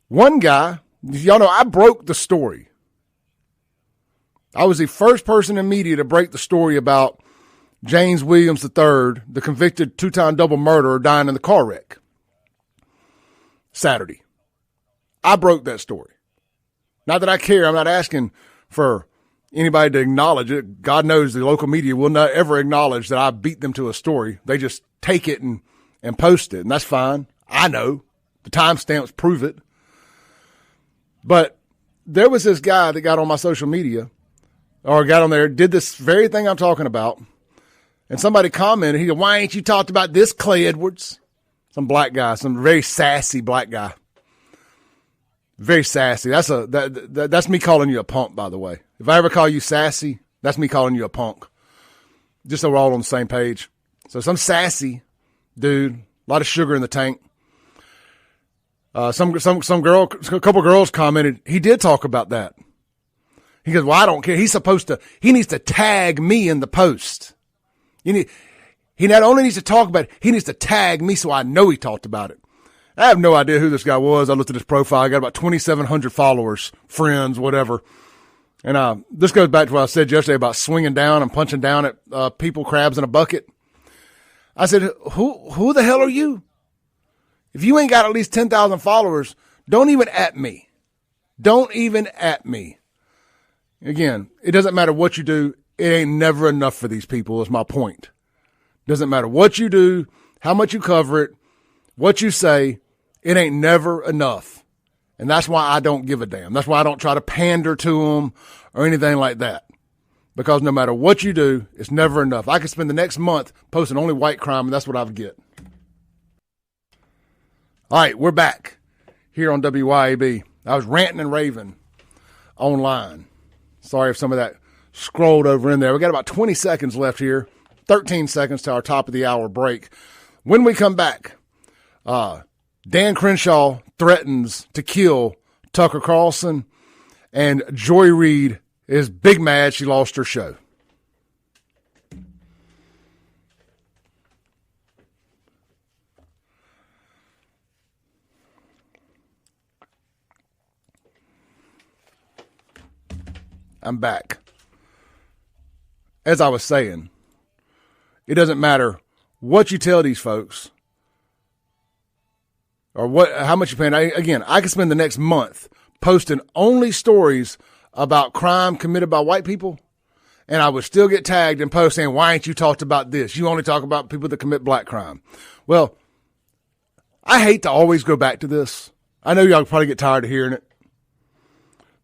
One guy, y'all know I broke the story. I was the first person in media to break the story about James Williams III, the convicted two-time double murderer, dying in the car wreck. Saturday. I broke that story. Not that I care. I'm not asking for anybody to acknowledge it. God knows the local media will not ever acknowledge that I beat them to a story. They just take it and post it, and that's fine. I know. The timestamps prove it. But there was this guy that got on my social media, or got on there, did this very thing I'm talking about, and somebody commented, he said, why ain't you talked about this, Clay Edwards? Some black guy, some very sassy black guy. Very sassy. That's me calling you a punk, by the way. If I ever call you sassy, that's me calling you a punk. Just so we're all on the same page. So some sassy dude, a lot of sugar in the tank. Some girl, a couple girls commented, he did talk about that. He goes, well, I don't care. He needs to tag me in the post. He not only needs to talk about it, he needs to tag me so I know he talked about it. I have no idea who this guy was. I looked at his profile. I got about 2,700 followers, friends, whatever. And this goes back to what I said yesterday about swinging down and punching down at people, crabs in a bucket. I said, who the hell are you? If you ain't got at least 10,000 followers, don't even at me. Don't even at me. Again, it doesn't matter what you do. It ain't never enough for these people is my point. Doesn't matter what you do, how much you cover it, what you say, it ain't never enough. And that's why I don't give a damn. That's why I don't try to pander to them or anything like that. Because no matter what you do, it's never enough. I could spend the next month posting only white crime, and that's what I would get. All right, we're back here on WYAB. I was ranting and raving online. Sorry if some of that scrolled over in there. We got about 20 seconds left here. 13 seconds to our top of the hour break. When we come back, Dan Crenshaw threatens to kill Tucker Carlson, and Joy Reid is big mad she lost her show. I'm back. As I was saying, it doesn't matter what you tell these folks or how much you're paying. I could spend the next month posting only stories about crime committed by white people, and I would still get tagged and post saying, why ain't you talked about this? You only talk about people that commit black crime. Well, I hate to always go back to this. I know y'all probably get tired of hearing it,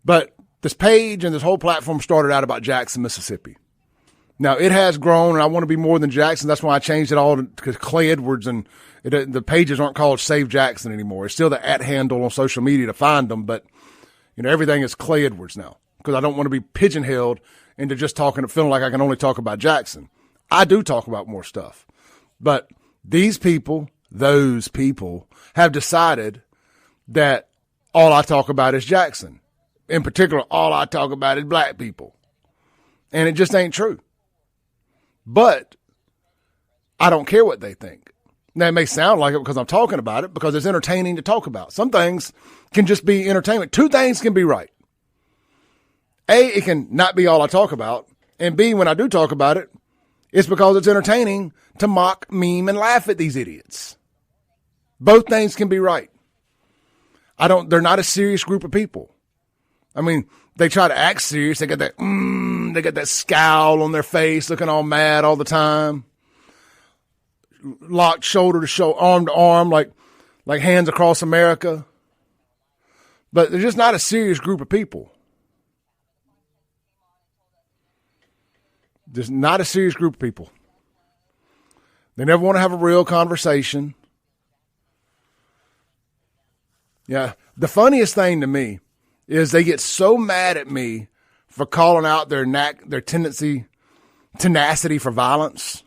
but this page and this whole platform started out about Jackson, Mississippi. Now, it has grown, and I want to be more than Jackson. That's why I changed it all to Clay Edwards, and the pages aren't called Save Jackson anymore. It's still the @ handle on social media to find them, but everything is Clay Edwards now because I don't want to be pigeonholed into just feeling like I can only talk about Jackson. I do talk about more stuff, but those people have decided that all I talk about is Jackson. In particular, all I talk about is black people, and it just ain't true. But I don't care what they think. Now, it may sound like it because I'm talking about it, because it's entertaining to talk about. Some things can just be entertainment. Two things can be right. A, it can not be all I talk about. And B, when I do talk about it, it's because it's entertaining to mock, meme, and laugh at these idiots. Both things can be right. They're not a serious group of people. I mean, they try to act serious. They got that scowl on their face, looking all mad all the time. Locked shoulder to shoulder, arm to arm, like hands across America. But they're just not a serious group of people. Just not a serious group of people. They never want to have a real conversation. Yeah. The funniest thing to me is they get so mad at me for calling out their tenacity for violence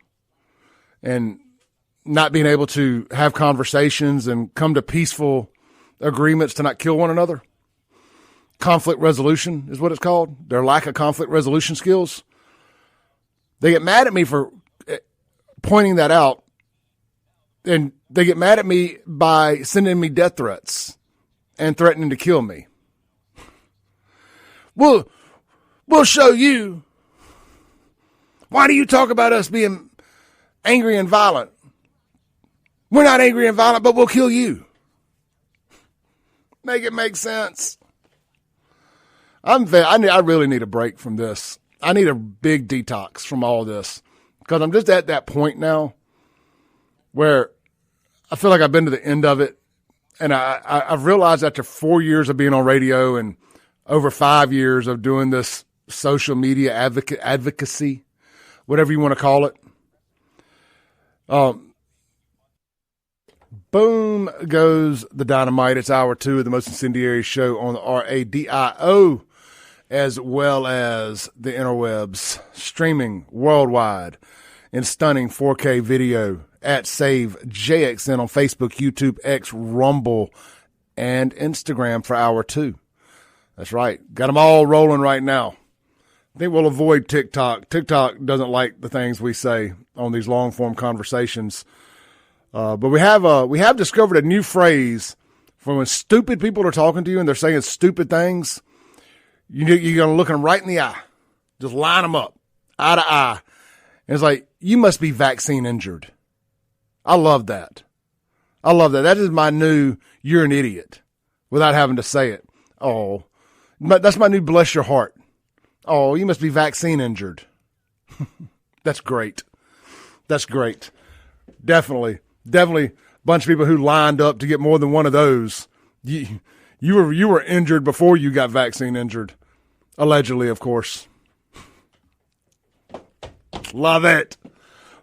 and not being able to have conversations and come to peaceful agreements to not kill one another. Conflict resolution is what it's called. Their lack of conflict resolution skills. They get mad at me for pointing that out, and they get mad at me by sending me death threats and threatening to kill me. We'll show you. Why do you talk about us being angry and violent? We're not angry and violent, but we'll kill you. Make it make sense. I really need a break from this. I need a big detox from all this, because I'm just at that point now where I feel like I've been to the end of it. And I've realized after 4 years of being on radio and over 5 years of doing this social media advocacy, whatever you want to call it. Boom goes the dynamite. It's hour 2 of the most incendiary show on the RADIO, as well as the interwebs, streaming worldwide in stunning 4K video at Save JXN on Facebook, YouTube, X, Rumble, and Instagram for hour 2. That's right. Got them all rolling right now. I think we'll avoid TikTok. TikTok doesn't like the things we say on these long-form conversations. But we have discovered a new phrase for when stupid people are talking to you and they're saying stupid things. You're going to look them right in the eye. Just line them up, eye to eye. And it's like, you must be vaccine injured. I love that. I love that. That is my new, you're an idiot, without having to say it. Oh, that's my new bless your heart. Oh, you must be vaccine injured. That's great. That's great. Definitely a bunch of people who lined up to get more than one of those. You were injured before you got vaccine injured. Allegedly, of course. Love it.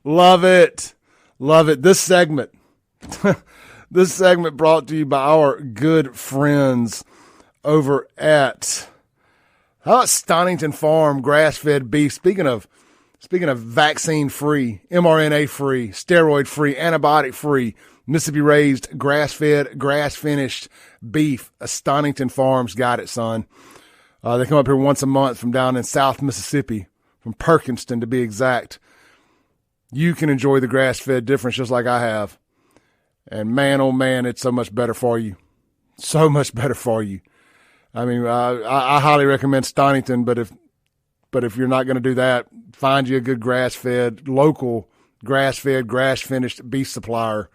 Love it. Love it. This segment brought to you by our good friends over at, how about Stonington Farm grass-fed beef? Speaking of vaccine-free, mRNA-free, steroid-free, antibiotic-free, Mississippi-raised, grass-fed, grass-finished beef, Stonington Farms got it, son. They come up here once a month from down in South Mississippi, from Perkinston to be exact. You can enjoy the grass-fed difference just like I have. And man, oh man, it's so much better for you. So much better for you. I mean, I highly recommend Stonington, but if you're not going to do that, find you a good grass-fed, local grass-fed, grass-finished beef supplier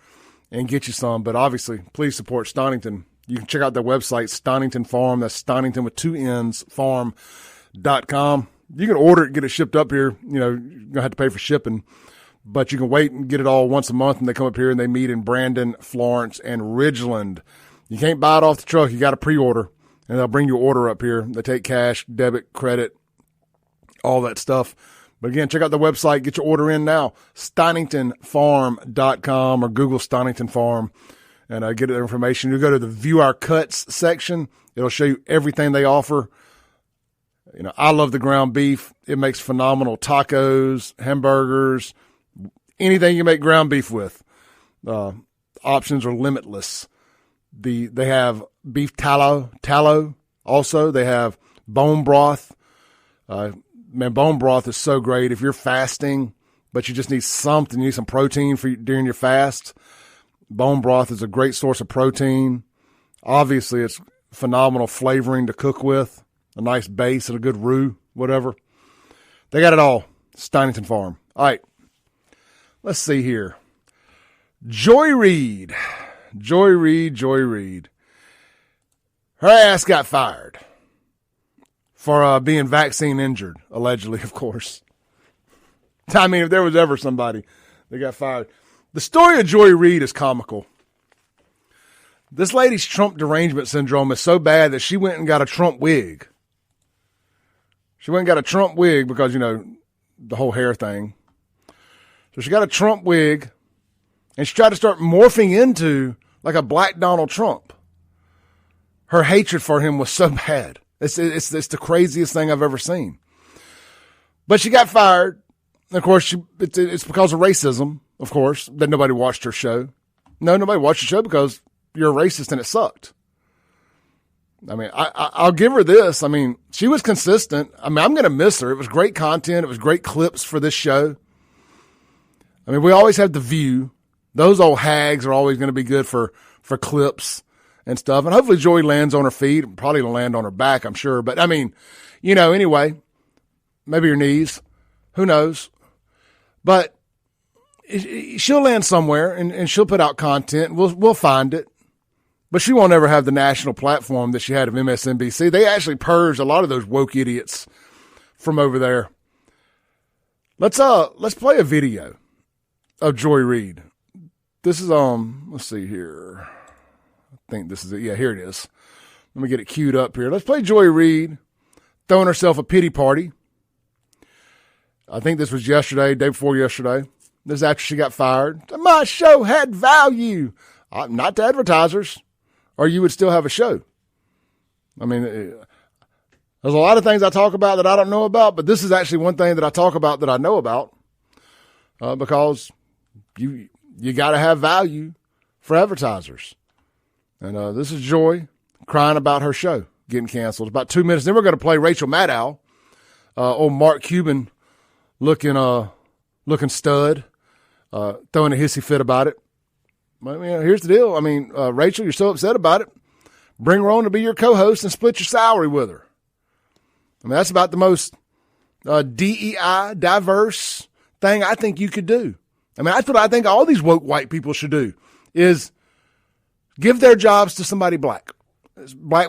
and get you some. But obviously, please support Stonington. You can check out their website, Stonington Farm. That's Stonington with 2 N's, farm.com. You can order it, get it shipped up here. You know, you're going to have to pay for shipping. But you can wait and get it all once a month, and they come up here and they meet in Brandon, Florence, and Ridgeland. You can't buy it off the truck. You got to pre-order, and they'll bring your order up here. They take cash, debit, credit, all that stuff. But again, check out the website. Get your order in now, StoningtonFarm.com, or Google Stonington Farm, and get their information. You go to the View Our Cuts section. It'll show you everything they offer. You know, I love the ground beef. It makes phenomenal tacos, hamburgers, anything you make ground beef with. Options are limitless. They have beef tallow also. They have bone broth. Man, bone broth is so great. If you're fasting, but you just need something. You need some protein during your fast. Bone broth is a great source of protein. Obviously, it's phenomenal flavoring to cook with, a nice base and a good roux, whatever. They got it all. Steinington Farm. All right. Let's see here. Joy Reid. Joy Reid. Her ass got fired for being vaccine injured, allegedly, of course. I mean, if there was ever somebody that got fired. The story of Joy Reid is comical. This lady's Trump derangement syndrome is so bad that she went and got a Trump wig. She went and got a Trump wig because, the whole hair thing. So she got a Trump wig, and she tried to start morphing into like a black Donald Trump. Her hatred for him was so bad. It's the craziest thing I've ever seen. But she got fired. Of course, it's because of racism, of course, that nobody watched her show. No, nobody watched the show because you're a racist and it sucked. I mean, I'll give her this. I mean, she was consistent. I mean, I'm going to miss her. It was great content. It was great clips for this show. I mean, we always have The View. Those old hags are always going to be good for clips and stuff. And hopefully Joy lands on her feet. Probably will land on her back, I'm sure. But, I mean, anyway, maybe her knees. Who knows? But she'll land somewhere, and she'll put out content. We'll find it. But she won't ever have the national platform that she had of MSNBC. They actually purged a lot of those woke idiots from over there. Let's play a video of Joy Reid. This is let's see here. I think this is it. Yeah, here it is. Let me get it queued up here. Let's play Joy Reid throwing herself a pity party. I think this was yesterday, day before yesterday. This is after she got fired. My show had value. Not to advertisers, or you would still have a show. I mean, there's a lot of things I talk about that I don't know about, but this is actually one thing that I talk about that I know about because you got to have value for advertisers. And this is Joy crying about her show getting canceled. About 2 minutes. Then we're going to play Rachel Maddow, old Mark Cuban looking stud, throwing a hissy fit about it. I mean, here's the deal. I mean, Rachel, you're so upset about it. Bring her on to be your co-host and split your salary with her. I mean, that's about the most DEI, diverse thing I think you could do. I mean, that's what I think all these woke white people should do, is give their jobs to somebody black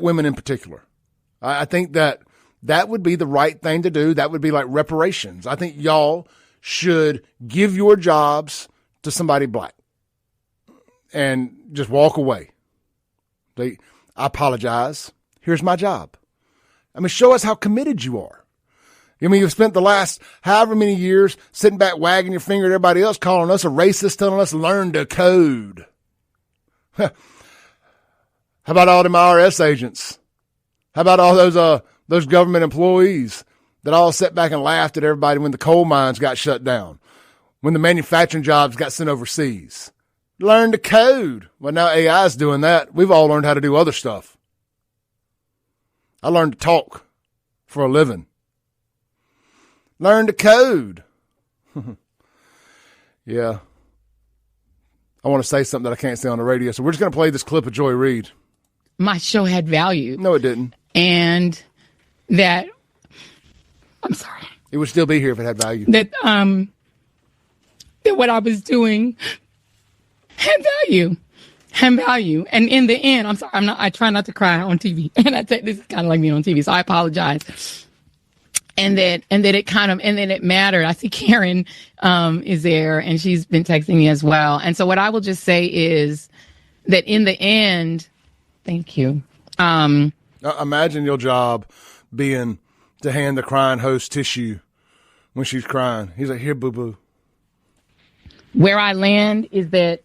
women in particular. I think that would be the right thing to do. That would be like reparations. I think y'all should give your jobs to somebody black and just walk away. I apologize. Here's my job. I mean, show us how committed you are. I mean, you've spent the last however many years sitting back wagging your finger at everybody else, calling us a racist, telling us learn to code. How about all them IRS agents? How about all those government employees that all sat back and laughed at everybody when the coal mines got shut down, when the manufacturing jobs got sent overseas? Learn to code. Well, now AI is doing that. We've all learned how to do other stuff. I learned to talk for a living. Learn to code. Yeah. I want to say something that I can't say on the radio, so we're just going to play this clip of Joy Reid. My show had value. No, it didn't. And that, I'm sorry. It would still be here if it had value. That what I was doing had value. And in the end, I'm sorry, I try not to cry on TV. And I think this is kind of like me on TV, so I apologize. And that it mattered. I see Karen is there, and she's been texting me as well. And so what I will just say is that in the end, thank you. Imagine your job being to hand the crying host tissue when she's crying. He's like, here, boo-boo. Where I land is that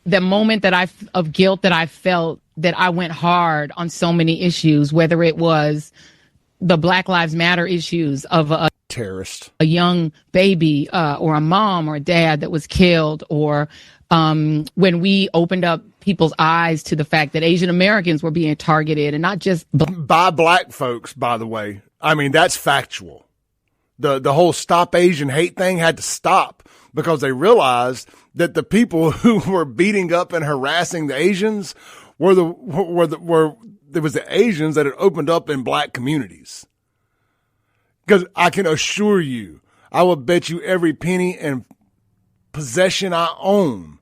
the moment of guilt that I felt, that I went hard on so many issues, whether it was the Black Lives Matter issues of a terrorist, a young baby, or a mom or a dad that was killed, or when we opened up people's eyes to the fact that Asian Americans were being targeted, and not just by black folks, by the way. I mean, that's factual. the whole Stop Asian Hate thing had to stop because they realized that the people who were beating up and harassing the Asians were there was the Asians that had opened up in black communities. Because I can assure you, I will bet you every penny and possession I own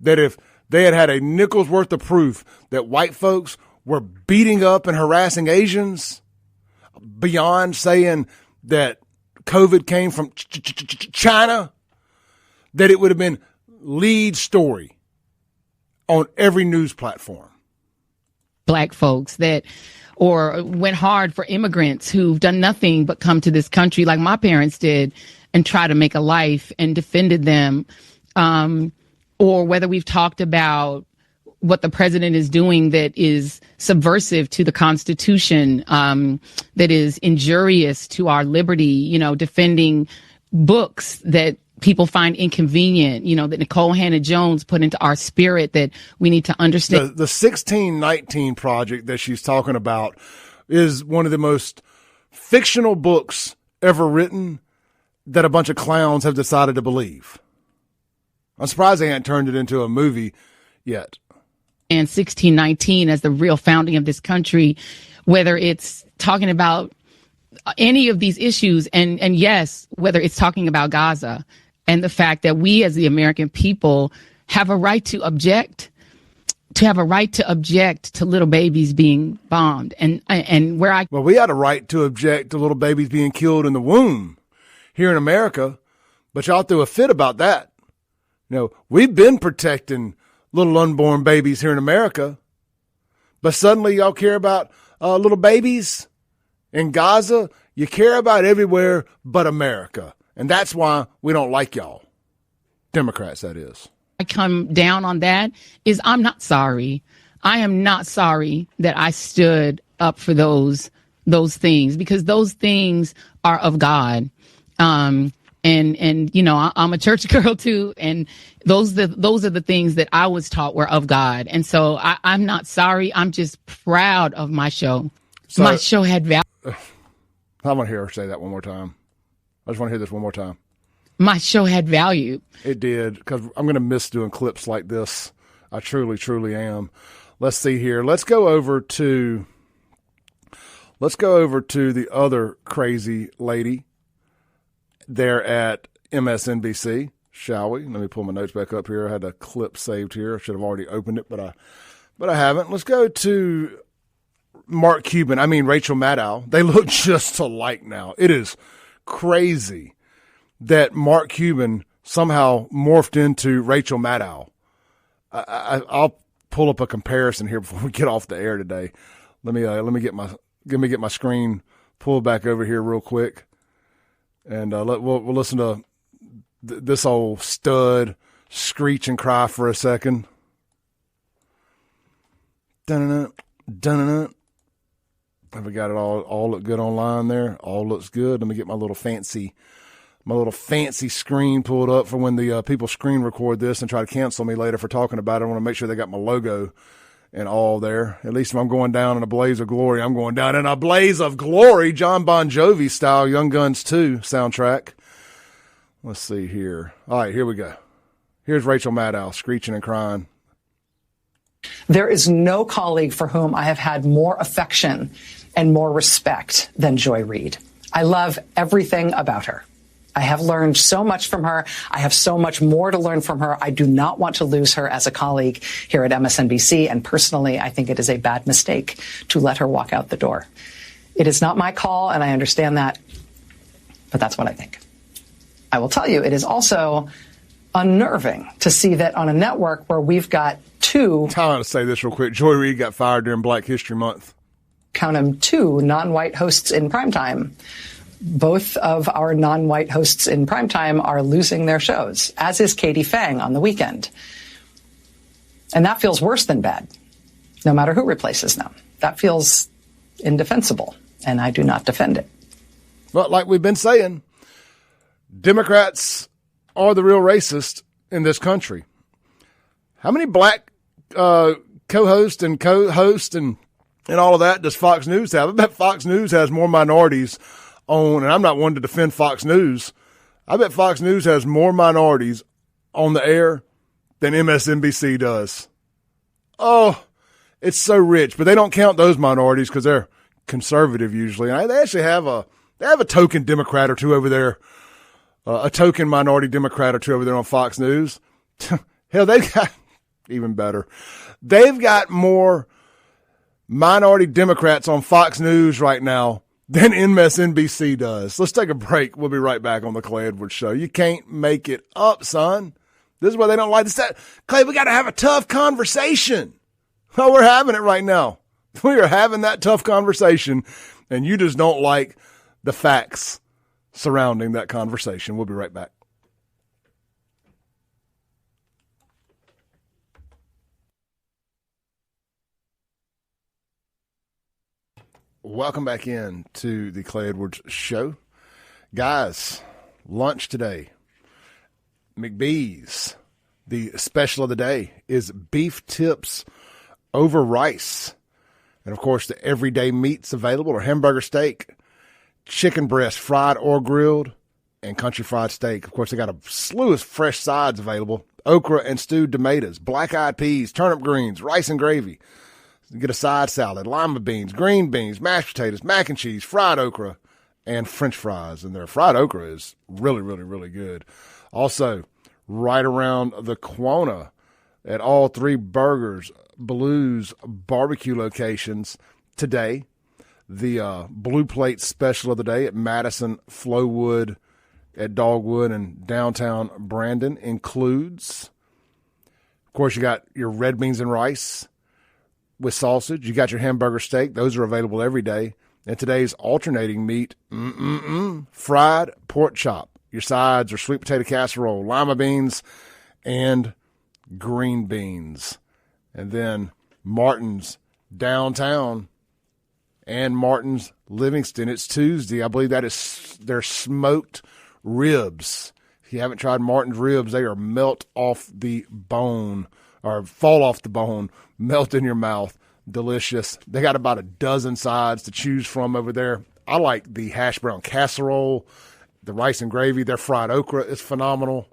that if they had a nickel's worth of proof that white folks were beating up and harassing Asians, beyond saying that COVID came from China, that it would have been lead story on every news platform. Black folks that, or went hard for immigrants who've done nothing but come to this country like my parents did and try to make a life and defended them. Or whether we've talked about what the president is doing that is subversive to the Constitution, that is injurious to our liberty, defending books that people find inconvenient, that Nicole Hannah-Jones put into our spirit that we need to understand. The 1619 Project that she's talking about is one of the most fictional books ever written that a bunch of clowns have decided to believe. I'm surprised they haven't turned it into a movie yet. And 1619 as the real founding of this country, whether it's talking about any of these issues, and yes, whether it's talking about Gaza and the fact that we as the American people have a right to object, to little babies being bombed. Well, we had a right to object to little babies being killed in the womb here in America, but y'all threw a fit about that. We've been protecting little unborn babies here in America, but suddenly y'all care about little babies in Gaza. You care about everywhere but America. And that's why we don't like y'all. Democrats, that is. I come down on that is I'm not sorry. I am not sorry that I stood up for those things, because those things are of God. And I'm a church girl too, and those are the things that I was taught were of God. And so I'm not sorry. I'm just proud of my show. So, my show had value. I want to hear her say that one more time. I just want to hear this one more time. My show had value. It did, because I'm going to miss doing clips like this. I truly, truly am. Let's see here. Let's go over to the other crazy lady there at MSNBC, shall we? Let me pull my notes back up here. I had a clip saved here. I should have already opened it, but I haven't. Let's go to Rachel Maddow. They look just alike now. It is crazy that Mark Cuban somehow morphed into Rachel Maddow. I'll pull up a comparison here before we get off the air today. Let me get my screen pulled back over here real quick. And we'll listen to this old stud screech and cry for a second. Dun-dun-dun, dun-dun-dun. Have we got it all look good online there? All looks good. Let me get my little fancy screen pulled up for when the people screen record this and try to cancel me later for talking about it. I want to make sure they got my logo and all there. At least if I'm going down in a blaze of glory, I'm going down in a blaze of glory. John Bon Jovi style, Young Guns 2 soundtrack. Let's see here. All right, here we go. Here's Rachel Maddow screeching and crying. There is no colleague for whom I have had more affection and more respect than Joy Reid. I love everything about her. I have learned so much from her. I have so much more to learn from her. I do not want to lose her as a colleague here at MSNBC. And personally, I think it is a bad mistake to let her walk out the door. It is not my call, and I understand that, but that's what I think. I will tell you, it is also unnerving to see that on a network where we've got two... I want to say this real quick. Joy Reid got fired during Black History Month. Count them, two non-white hosts in primetime. Both of our non-white hosts in primetime are losing their shows, as is Katie Fang on the weekend. And that feels worse than bad, no matter who replaces them. That feels indefensible, and I do not defend it. But like we've been saying, Democrats are the real racist in this country. How many black co-hosts and all of that does Fox News have? I bet Fox News has more minorities on, and I'm not one to defend Fox News, I bet Fox News has more minorities on the air than MSNBC does. Oh, it's so rich, but they don't count those minorities because they're conservative usually. And they actually have a token Democrat or two over there, a token minority Democrat or two over there on Fox News. Hell, they've got even better. They've got more minority Democrats on Fox News right now than MSNBC does. Let's take a break. We'll be right back on the Clay Edwards Show. You can't make it up, son. This is why they don't like this. Clay, we got to have a tough conversation. Oh, we're having it right now. We are having that tough conversation, and you just don't like the facts surrounding that conversation. We'll be right back. Welcome back in to the Clay Edwards Show. Guys, lunch today, McBee's. The special of the day is beef tips over rice. And, of course, the everyday meats available are hamburger steak, chicken breast fried or grilled, and country fried steak. Of course, they got a slew of fresh sides available, okra and stewed tomatoes, black-eyed peas, turnip greens, rice and gravy. You get a side salad, lima beans, green beans, mashed potatoes, mac and cheese, fried okra, and French fries. And their fried okra is really, really, really good. Also, right around the corner at all three Burgers Blues barbecue locations today, the Blue Plate special of the day at Madison, Flowood, at Dogwood, and downtown Brandon includes, of course, you got your red beans and rice with sausage. You got your hamburger steak. Those are available every day. And today's alternating meat, fried pork chop. Your sides are sweet potato casserole, lima beans, and green beans. And then Martin's downtown and Martin's Livingston. It's Tuesday. I believe that is their smoked ribs. If you haven't tried Martin's ribs, they are melt off the bone or fall off the bone, melt in your mouth. Delicious. They got about a dozen sides to choose from over there. I like the hash brown casserole, the rice and gravy. Their fried okra is phenomenal.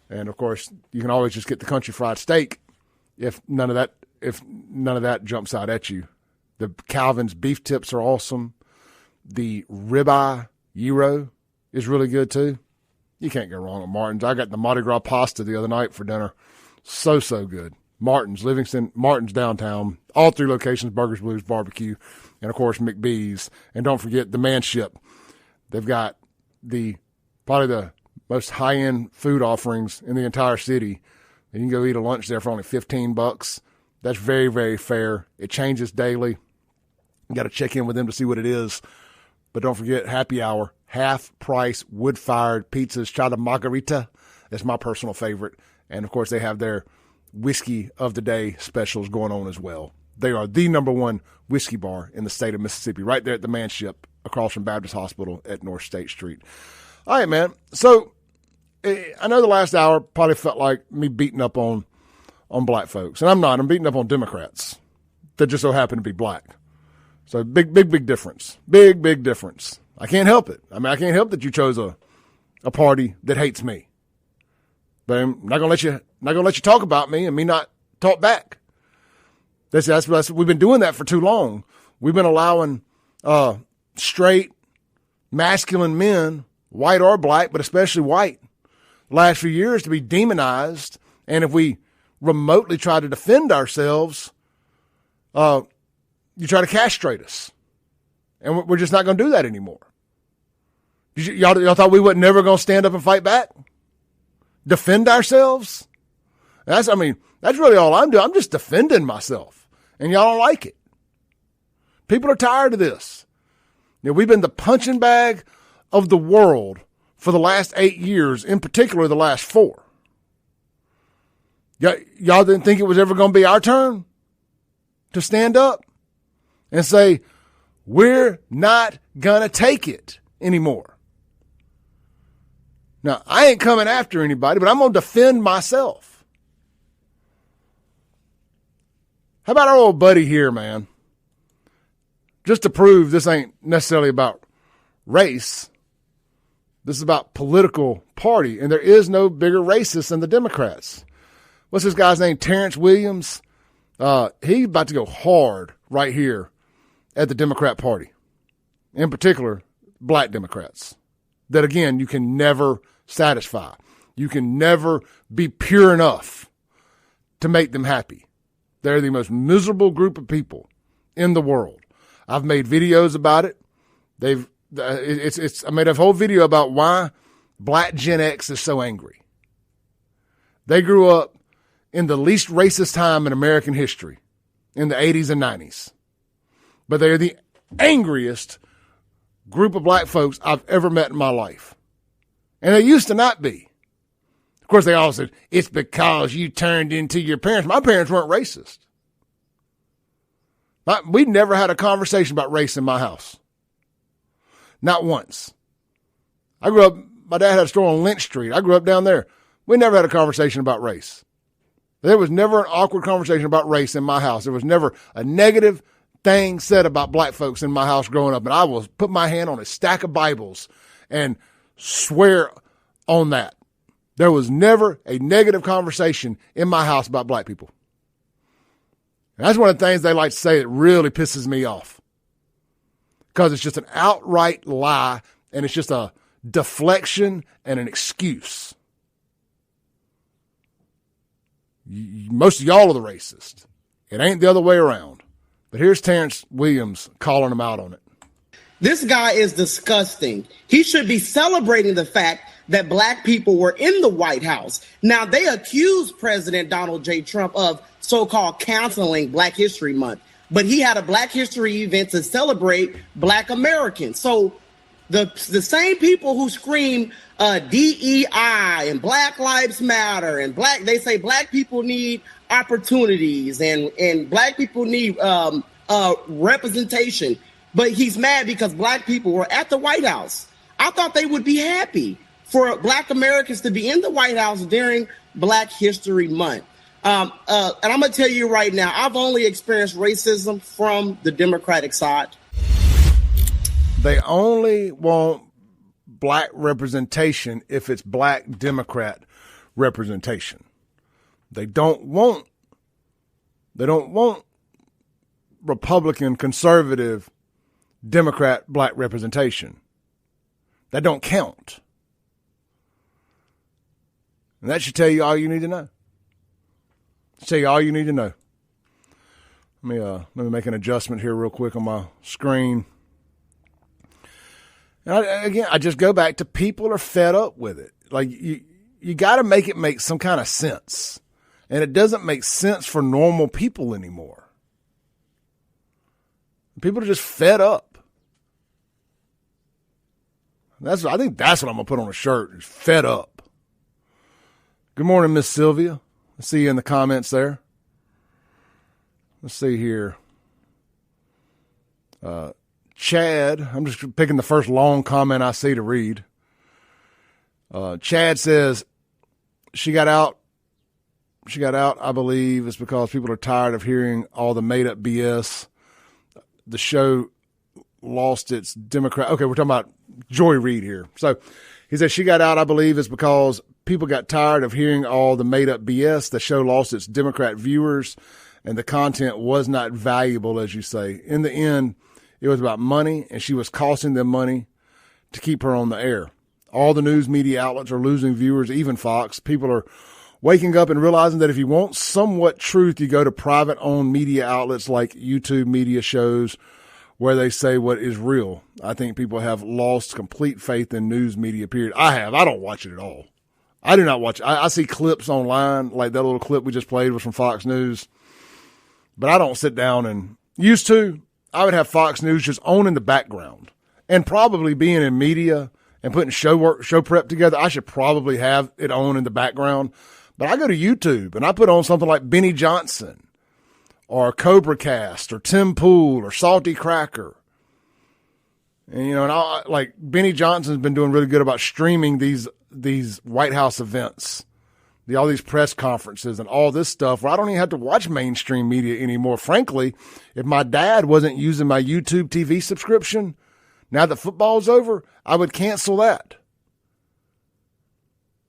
And, of course, you can always just get the country fried steak if none of that jumps out at you. The Calvin's beef tips are awesome. The ribeye gyro is really good, too. You can't go wrong with Martin's. I got the Mardi Gras pasta the other night for dinner. So good. Martin's, Livingston, Martin's downtown, all three locations, Burgers Blues Barbecue, and, of course, McBee's. And don't forget the Manship. They've got probably the most high-end food offerings in the entire city. And you can go eat a lunch there for only $15. That's very, very fair. It changes daily. You got to check in with them to see what it is. But don't forget, happy hour, half-price wood-fired pizzas. Try the margarita. That's my personal favorite. And, of course, they have their whiskey of the day specials going on as well. They are the number one whiskey bar in the state of Mississippi, right there at the Manship across from Baptist Hospital at North State Street. All right, man. So I know the last hour probably felt like me beating up on black folks. And I'm not. I'm beating up on Democrats that just so happen to be black. So big difference. Big difference. I can't help it. I mean, I can't help that you chose a party that hates me. But I'm not gonna let you talk about me and me not talk back. That's we've been doing that for too long. We've been allowing straight, masculine men, white or black, but especially white, the last few years to be demonized. And if we remotely try to defend ourselves, you try to castrate us. And we're just not going to do that anymore. Y'all thought we were never going to stand up and fight back? Defend ourselves? That's really all I'm doing. I'm just defending myself. And y'all don't like it. People are tired of this. We've been the punching bag of the world for the last 8 years, in particular the last 4. Y'all didn't think it was ever going to be our turn to stand up and say, we're not going to take it anymore. Now, I ain't coming after anybody, but I'm going to defend myself. How about our old buddy here, man? Just to prove this ain't necessarily about race. This is about political party, and there is no bigger racist than the Democrats. What's this guy's name? Terrence Williams. He's about to go hard right here at the Democrat Party, in particular, black Democrats, that, again, you can never satisfy. You can never be pure enough to make them happy. They're the most miserable group of people in the world. I've made videos about it. I made a whole video about why black Gen X is so angry. They grew up in the least racist time in American history, in the 80s and 90s. But they're the angriest group of black folks I've ever met in my life. And they used to not be. Of course, they all said, it's because you turned into your parents. My parents weren't racist. We never had a conversation about race in my house. Not once. I grew up, my dad had a store on Lynch Street. I grew up down there. We never had a conversation about race. There was never an awkward conversation about race in my house. There was never a negative thing said about black folks in my house growing up. And I will put my hand on a stack of Bibles and swear on that. There was never a negative conversation in my house about black people. And that's one of the things they like to say that really pisses me off. Because it's just an outright lie, and it's just a deflection and an excuse. Most of y'all are the racist. It ain't the other way around. But here's Terrence Williams calling them out on it. This guy is disgusting. He should be celebrating the fact that black people were in the White House. Now, they accused President Donald J. Trump of so-called canceling Black History Month. But he had a Black History event to celebrate Black Americans. So the same people who scream DEI and Black Lives Matter and they say black people need opportunities and black people need representation. But he's mad because black people were at the White House. I thought they would be happy for black Americans to be in the White House during Black History Month. And I'm going to tell you right now, I've only experienced racism from the Democratic side. They only want black representation if it's black Democrat representation. They don't want Republican, conservative, Democrat black representation. That don't count. And that should tell you all you need to know. Tell you all you need to know. Let me make an adjustment here real quick on my screen. And I just go back to people are fed up with it. Like you got to make it make some kind of sense, and it doesn't make sense for normal people anymore. People are just fed up. I think that's what I'm gonna put on a shirt. Is fed up. Good morning, Miss Sylvia. I see you in the comments there. Let's see here. Chad, I'm just picking the first long comment I see to read. Chad says she got out, I believe, is because people are tired of hearing all the made up BS. The show lost its Democrat. Okay, we're talking about Joy Reid here. So he says she got out, I believe, is because people got tired of hearing all the made up BS. The show lost its Democrat viewers and the content was not valuable, as you say. In the end, it was about money, and she was costing them money to keep her on the air. All the news media outlets are losing viewers, even Fox. People are waking up and realizing that if you want somewhat truth, you go to private-owned media outlets like YouTube media shows where they say what is real. I think people have lost complete faith in news media, period. I have. I don't watch it at all. I do not watch it. I see clips online, like that little clip we just played was from Fox News. But I don't sit down and used to. I would have Fox News just on in the background. And probably being in media and putting show prep together, I should probably have it on in the background. But I go to YouTube and I put on something like Benny Johnson or Cobra Cast or Tim Pool or Salty Cracker. And, you know, and like Benny Johnson's been doing really good about streaming these White House events, all these press conferences and all this stuff where I don't even have to watch mainstream media anymore. Frankly, if my dad wasn't using my YouTube TV subscription, Now that football's over, I would cancel that.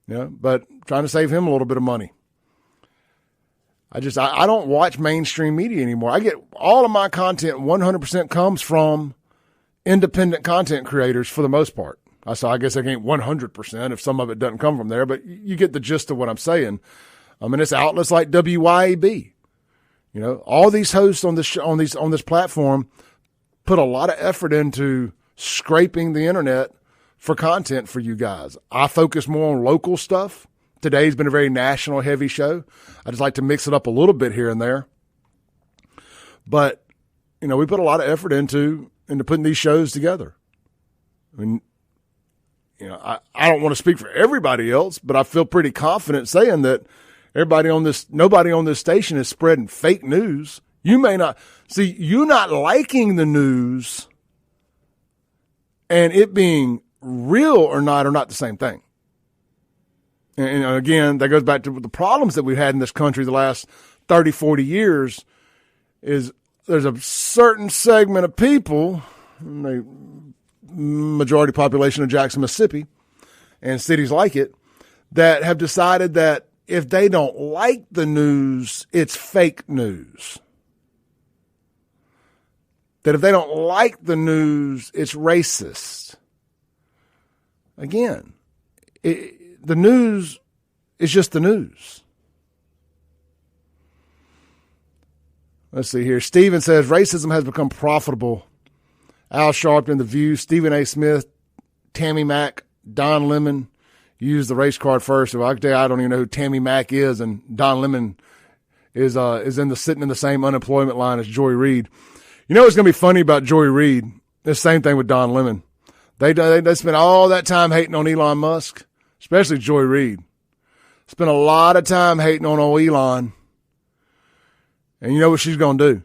But trying to save him a little bit of money. I don't watch mainstream media anymore. I get all of my content 100% comes from independent content creators for the most part. I guess I ain't 100% if some of it doesn't come from there, but you get the gist of what I'm saying. It's outlets like WYAB. All these hosts on this platform put a lot of effort into scraping the internet for content for you guys. I focus more on local stuff. Today's been a very national heavy show. I just like to mix it up a little bit here and there. But, we put a lot of effort into putting these shows together. I don't want to speak for everybody else, but I feel pretty confident saying that nobody on this station is spreading fake news. You may not see, you not liking the news and it being real or not are not the same thing. And again, that goes back to the problems that we've had in this country the last 30, 40 years is there's a certain segment of people, the majority population of Jackson, Mississippi, and cities like it, that have decided that if they don't like the news, it's fake news. That if they don't like the news, it's racist. Again, the news is just the news. Let's see here. Steven says, racism has become profitable. Al Sharpton, The View, Stephen A. Smith, Tammy Mack, Don Lemon used the race card first. So I can tell you, I don't even know who Tammy Mack is, and Don Lemon is sitting in the same unemployment line as Joy Reid. You know what's going to be funny about Joy Reid? The same thing with Don Lemon. They spent all that time hating on Elon Musk, especially Joy Reid. Spent a lot of time hating on old Elon. And you know what she's going to do?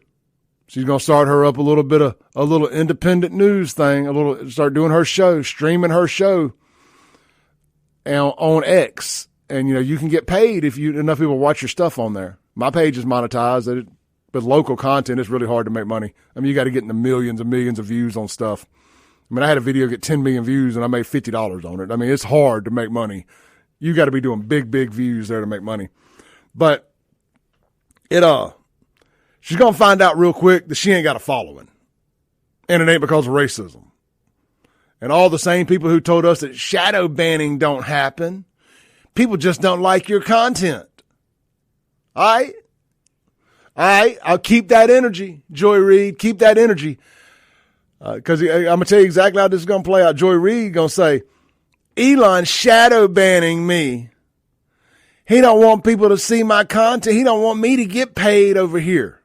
She's going to start her up a little independent news thing, start doing her show, streaming her show on X. And, you can get paid if enough people watch your stuff on there. My page is monetized. With local content, it's really hard to make money. You got to get in the millions and millions of views on stuff. I had a video get 10 million views and I made $50 on it. It's hard to make money. You got to be doing big, big views there to make money. But she's going to find out real quick that she ain't got a following. And it ain't because of racism. And all the same people who told us that shadow banning don't happen, people just don't like your content. All right, I'll keep that energy, Joy Reid. Keep that energy. Because I'm going to tell you exactly how this is going to play out. Joy Reid going to say, Elon shadow banning me. He don't want people to see my content. He don't want me to get paid over here.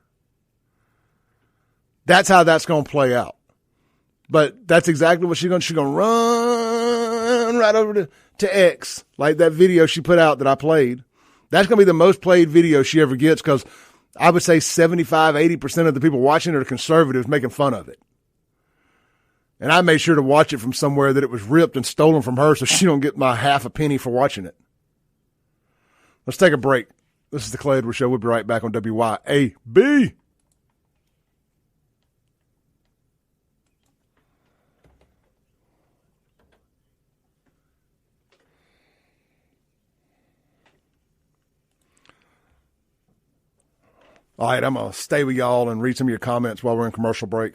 That's how that's going to play out. But that's exactly what she's going to run right over to X, like that video she put out that I played. That's going to be the most played video she ever gets because I would say 75, 80% of the people watching it are conservatives making fun of it. And I made sure to watch it from somewhere that it was ripped and stolen from her so she don't get my half a penny for watching it. Let's take a break. This is the Clay Edwards Show. We'll be right back on WYAB. All right, I'm going to stay with y'all and read some of your comments while we're in commercial break.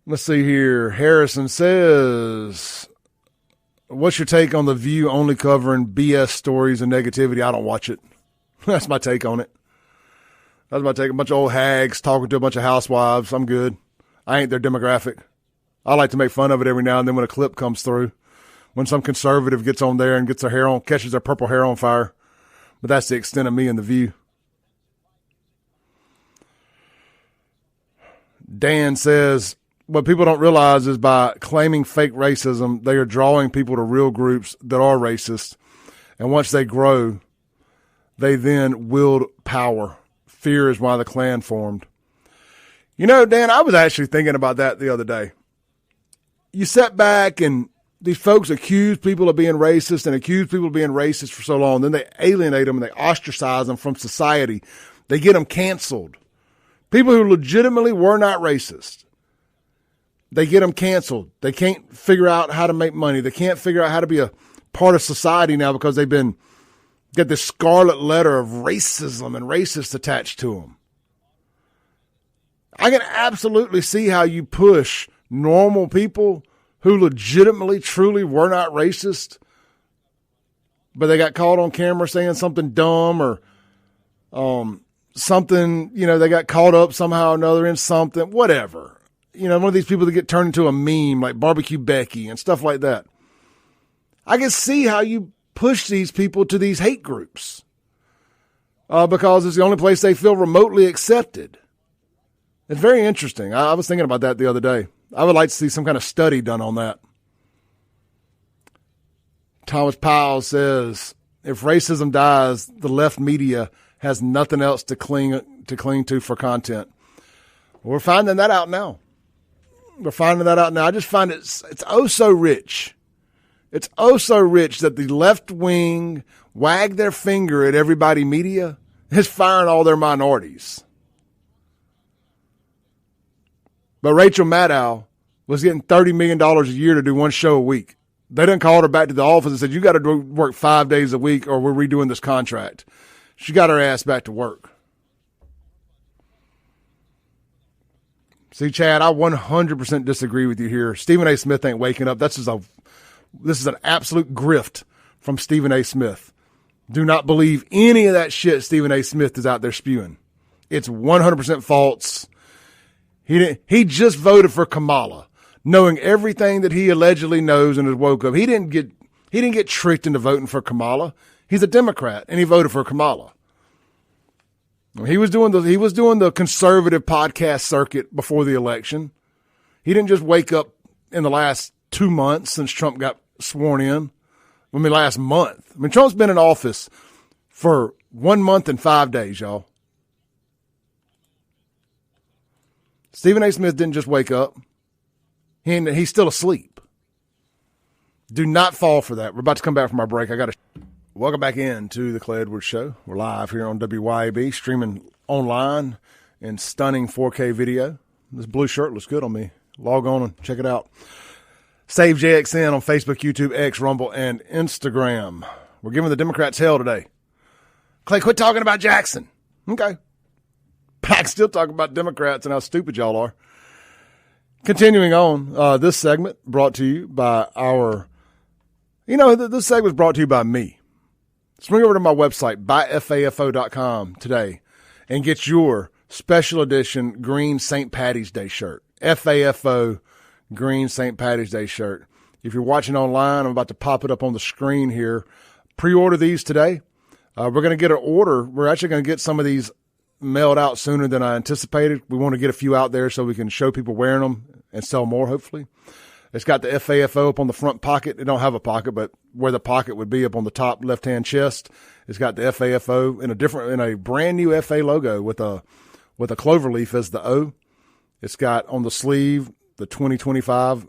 Let's see here. Harrison says, what's your take on The View only covering BS stories and negativity? I don't watch it. That's my take on it. That's my take. A bunch of old hags talking to a bunch of housewives. I'm good. I ain't their demographic. I like to make fun of it every now and then when a clip comes through. When some conservative gets on there and gets their hair on, catches their purple hair on fire. But that's the extent of me and The View. Dan says, what people don't realize is by claiming fake racism, they are drawing people to real groups that are racist. And once they grow, they then wield power. Fear is why the Klan formed. Dan, I was actually thinking about that the other day. You sit back and these folks accuse people of being racist and accuse people of being racist for so long. Then they alienate them and they ostracize them from society. They get them canceled. People who legitimately were not racist. They get them canceled. They can't figure out how to make money. They can't figure out how to be a part of society now because they've got this scarlet letter of racism and racist attached to them. I can absolutely see how you push normal people who legitimately, truly were not racist, but they got caught on camera saying something dumb or something, they got caught up somehow or another in something, whatever. One of these people that get turned into a meme like Barbecue Becky and stuff like that. I can see how you push these people to these hate groups because it's the only place they feel remotely accepted. It's very interesting. I was thinking about that the other day. I would like to see some kind of study done on that. Thomas Powell says, if racism dies, the left media has nothing else to cling to for content. We're finding that out now. I just find it's oh so rich. It's oh so rich that the left wing wag their finger at everybody media is firing all their minorities. But Rachel Maddow was getting $30 million a year to do one show a week. They didn't call her back to the office and said, you got to work 5 days a week or we're redoing this contract. She got her ass back to work. See, Chad, I 100% disagree with you here. Stephen A. Smith ain't waking up. This is an absolute grift from Stephen A. Smith. Do not believe any of that shit Stephen A. Smith is out there spewing. It's 100% false. He just voted for Kamala, knowing everything that he allegedly knows and has woke up. He didn't get tricked into voting for Kamala. He's a Democrat and he voted for Kamala. He was doing the conservative podcast circuit before the election. He didn't just wake up in the last 2 months since Trump got sworn in. Last month. Trump's been in office for 1 month and 5 days, y'all. Stephen A. Smith didn't just wake up. He's still asleep. Do not fall for that. We're about to come back from our break. Welcome back into the Clay Edwards Show. We're live here on WYAB, streaming online in stunning 4K video. This blue shirt looks good on me. Log on and check it out. Save JXN on Facebook, YouTube, X, Rumble, and Instagram. We're giving the Democrats hell today. Clay, quit talking about Jackson. Okay. But I can still talk about Democrats and how stupid y'all are. Continuing on, this segment brought to you by this segment is brought to you by me. Swing over to my website, buyfafo.com today, and get your special edition green St. Patty's Day shirt. FAFO green St. Patty's Day shirt. If you're watching online, I'm about to pop it up on the screen here. Pre-order these today. We're going to get an order. We're actually going to get some of these mailed out sooner than I anticipated. We want to get a few out there so we can show people wearing them and sell more, hopefully. It's got the FAFO up on the front pocket. It don't have a pocket, but where the pocket would be up on the top left-hand chest, it's got the FAFO in a brand new FA logo with a clover leaf as the O. It's got on the sleeve the 2025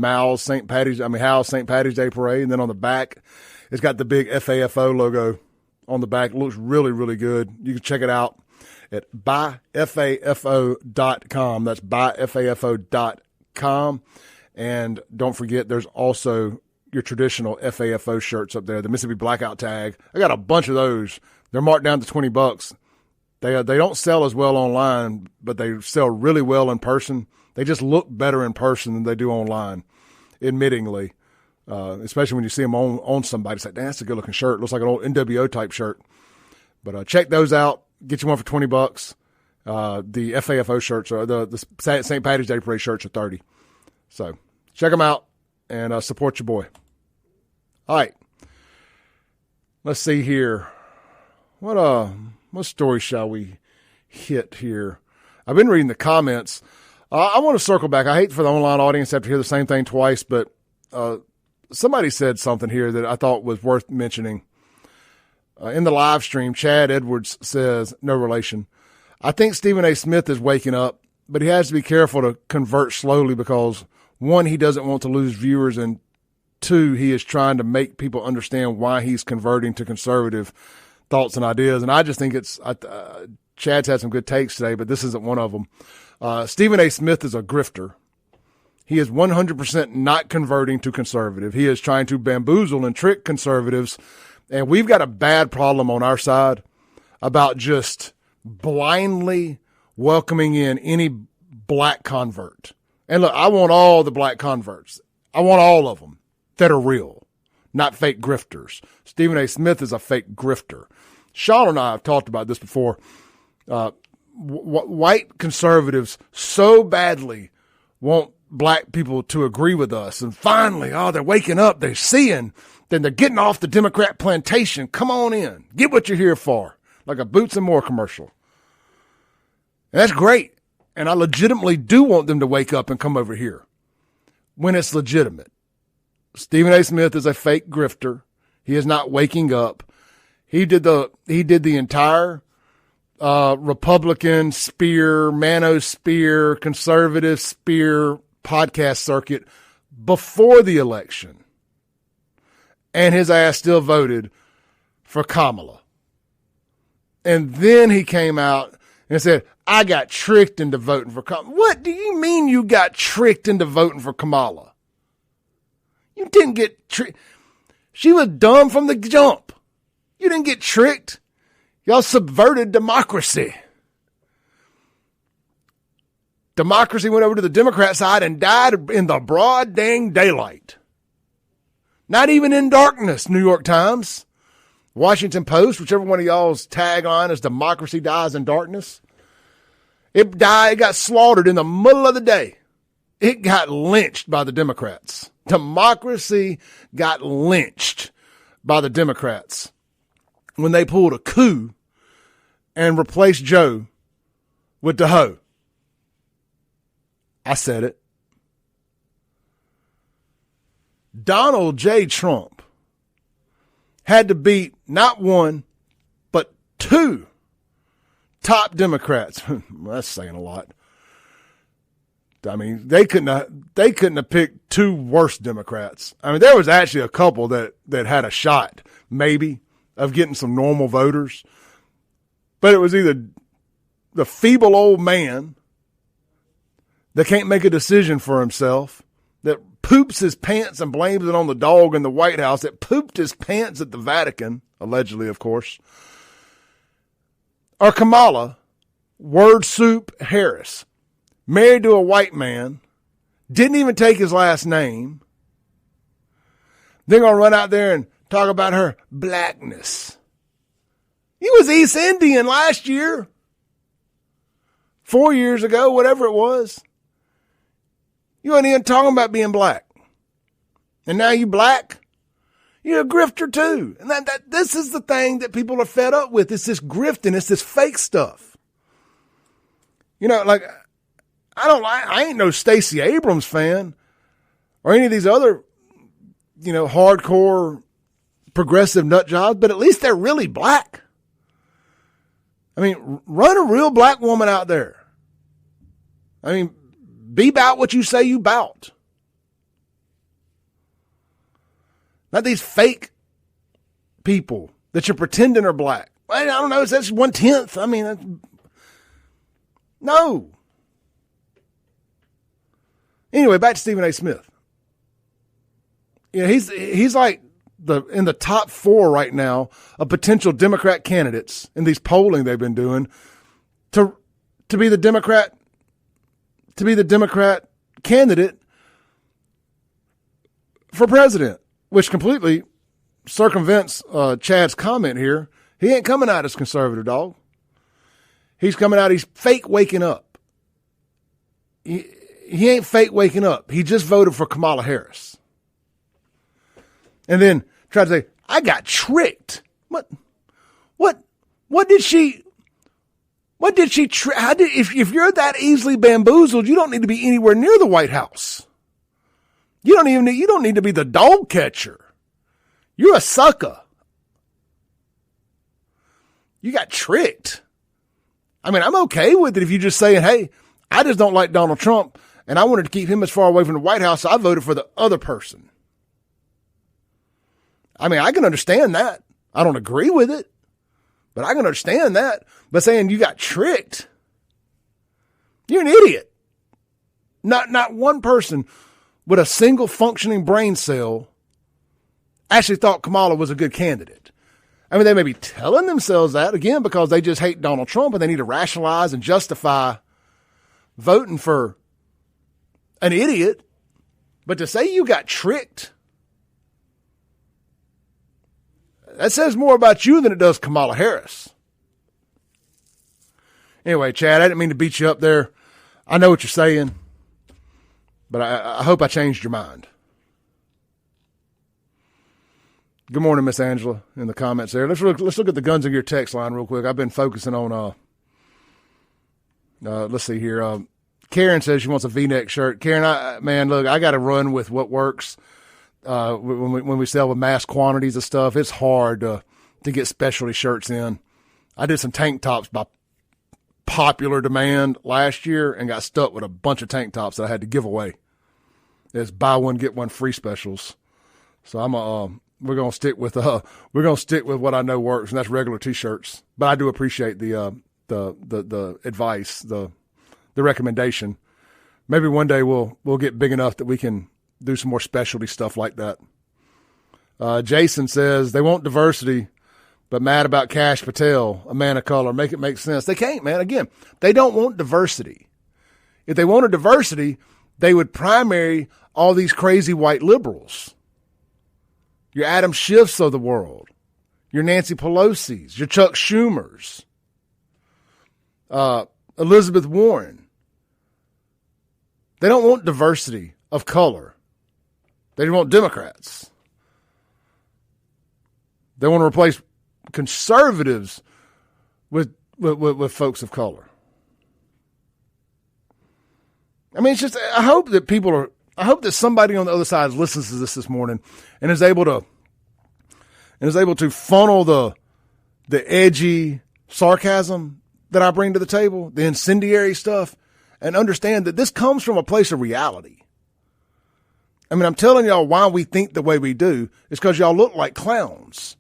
Howe's St. Patty's Day Parade, and then on the back, it's got the big FAFO logo on the back. It looks really, really good. You can check it out at buyfafo.com. That's buyfafo.com. And don't forget, there's also your traditional FAFO shirts up there, the Mississippi Blackout tag. I got a bunch of those. They're marked down to $20. They don't sell as well online, but they sell really well in person. They just look better in person than they do online, admittingly. Especially when you see them on somebody. It's like, damn, that's a good-looking shirt. It looks like an old NWO-type shirt. But check those out. Get you one for $20. The FAFO shirts, or the St. Patty's Day Parade shirts are $30. So check them out and support your boy. All right. Let's see here. What story shall we hit here? I've been reading the comments. I want to circle back. I hate for the online audience to have to hear the same thing twice, but somebody said something here that I thought was worth mentioning. In the live stream, Chad Edwards says, no relation, I think Stephen A. Smith is waking up, but he has to be careful to convert slowly because, one, he doesn't want to lose viewers, and two, he is trying to make people understand why he's converting to conservative thoughts and ideas. And I just think Chad's had some good takes today, but this isn't one of them. Stephen A. Smith is a grifter. He is 100% not converting to conservative. He is trying to bamboozle and trick conservatives. And we've got a bad problem on our side about just blindly welcoming in any black convert. And look, I want all the black converts. I want all of them that are real, not fake grifters. Stephen A. Smith is a fake grifter. Sean and I have talked about this before. White conservatives so badly want black people to agree with us. And finally, they're waking up. They're seeing. Then they're getting off the Democrat plantation. Come on in. Get what you're here for. Like a Boots and More commercial. And that's great. And I legitimately do want them to wake up and come over here when it's legitimate. Stephen A. Smith is a fake grifter. He is not waking up. He did the entire Republican spear, manosphere, conservative spear podcast circuit before the election. And his ass still voted for Kamala. And then he came out and said, I got tricked into voting for Kamala. What do you mean you got tricked into voting for Kamala? You didn't get tricked. She was dumb from the jump. You didn't get tricked. Y'all subverted democracy. Democracy went over to the Democrat side and died in the broad dang daylight. Not even in darkness, New York Times. Washington Post, whichever one of y'all's tagline is democracy dies in darkness. It got slaughtered in the middle of the day. It got lynched by the Democrats. Democracy got lynched by the Democrats when they pulled a coup and replaced Joe with the hoe. I said it. Donald J. Trump had to beat not one, but two top Democrats. That's saying a lot. I mean, they couldn't have picked two worse Democrats. I mean, there was actually a couple that had a shot, maybe, of getting some normal voters. But it was either the feeble old man that can't make a decision for himself, that poops his pants and blames it on the dog in the White House, that pooped his pants at the Vatican, allegedly, of course, or Kamala, word soup Harris, married to a white man, didn't even take his last name. They're going to run out there and talk about her blackness. He was East Indian last year, 4 years ago, whatever it was. You ain't even talking about being black. And now you black? You're a grifter too. And this is the thing that people are fed up with. It's this grifting. It's this fake stuff. You know, like, I ain't no Stacey Abrams fan or any of these other, hardcore progressive nut jobs, but at least they're really black. I mean, run a real black woman out there. I mean, be about what you say you bout. Not these fake people that you're pretending are black. I don't know. That's 1/10. I mean, no. Anyway, back to Stephen A. Smith. He's like in the top 4 right now of potential Democrat candidates in these polling they've been doing to be the Democrat candidate for president, which completely circumvents Chad's comment here. He ain't coming out as conservative, dog. He's coming out, he's fake waking up. He ain't fake waking up. He just voted for Kamala Harris. And then tried to say, I got tricked. What did she if you're that easily bamboozled, you don't need to be anywhere near the White House. You don't need to be the dog catcher. You're a sucker. You got tricked. I mean, I'm okay with it if you're just saying, hey, I just don't like Donald Trump and I wanted to keep him as far away from the White House, so I voted for the other person. I mean, I can understand that. I don't agree with it, but I can understand that. But saying you got tricked, you're an idiot. Not one person with a single functioning brain cell actually thought Kamala was a good candidate. I mean, they may be telling themselves that, again, because they just hate Donald Trump and they need to rationalize and justify voting for an idiot. But to say you got tricked, that says more about you than it does Kamala Harris. Anyway, Chad, I didn't mean to beat you up there. I know what you're saying, but I hope I changed your mind. Good morning, Miss Angela, in the comments there. Let's look at the Guns and Gear text line real quick. I've been focusing on, let's see here. Karen says she wants a V-neck shirt. Karen, man, look, I got to run with what works. When we sell with mass quantities of stuff, it's hard to get specialty shirts in. I did some tank tops by popular demand last year and got stuck with a bunch of tank tops that I had to give away. It's buy one get one free specials. So we're gonna stick with what I know works, and that's regular T-shirts. But I do appreciate the advice, the recommendation. Maybe one day we'll get big enough that we can do some more specialty stuff like that. Jason says they want diversity, but mad about Kash Patel, a man of color. Make it make sense. They can't, man. Again, they don't want diversity. If they wanted diversity, they would primary all these crazy white liberals. Your Adam Schiffs of the world, your Nancy Pelosi's, your Chuck Schumer's, Elizabeth Warren. They don't want diversity of color. They want Democrats. They want to replace conservatives with folks of color. I mean, it's just, I hope that somebody on the other side listens to this morning and is able to funnel the edgy sarcasm that I bring to the table, the incendiary stuff, and understand that this comes from a place of reality. I mean, I'm telling y'all why we think the way we do is because y'all look like clowns.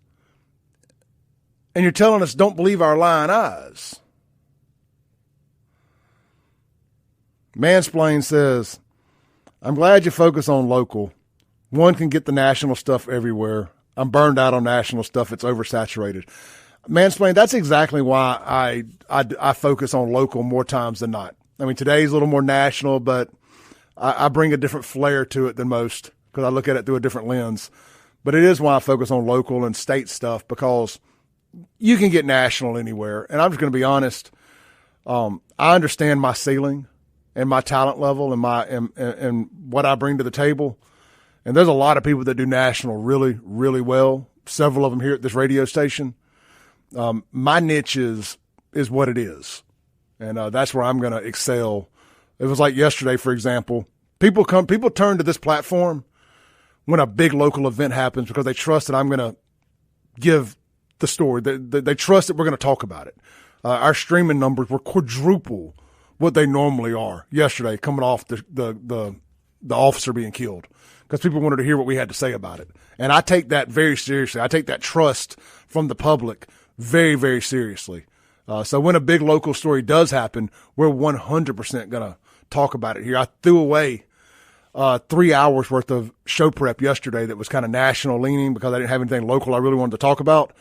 And you're telling us don't believe our lying eyes. Mansplain says, I'm glad you focus on local. One can get the national stuff everywhere. I'm burned out on national stuff. It's oversaturated. Mansplain, that's exactly why I focus on local more times than not. I mean, today's a little more national, but I bring a different flair to it than most because I look at it through a different lens. But it is why I focus on local and state stuff, because you can get national anywhere. And I'm just going to be honest. I understand my ceiling and my talent level and what I bring to the table. And there's a lot of people that do national really, really well. Several of them here at this radio station. My niche is what it is. And that's where I'm going to excel. It was like yesterday, for example. People turn to this platform when a big local event happens because they trust that I'm going to give the story. They trust that we're going to talk about it. Our streaming numbers were quadruple what they normally are yesterday, coming off the officer being killed, because people wanted to hear what we had to say about it. And I take that very seriously. I take that trust from the public very, very seriously. So when a big local story does happen, we're 100% going to talk about it here. I threw away 3 hours worth of show prep yesterday that was kind of national leaning because I didn't have anything local I really wanted to talk about.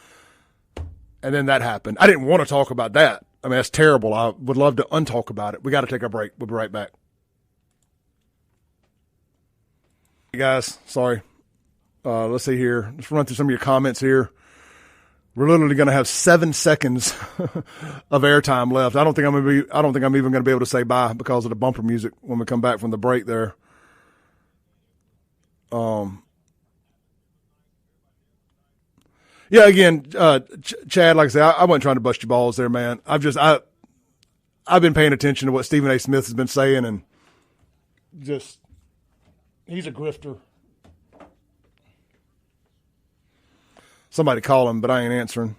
And then that happened. I didn't want to talk about that. I mean, that's terrible. I would love to untalk about it. We got to take a break. We'll be right back. Hey guys, sorry. Let's see here. Let's run through some of your comments here. We're literally going to have 7 seconds of airtime left. I don't think I'm even going to be able to say bye because of the bumper music when we come back from the break there. Yeah, again, Chad, like I said, I wasn't trying to bust your balls there, man. I've been paying attention to what Stephen A. Smith has been saying, and just, he's a grifter. Somebody call him, but I ain't answering.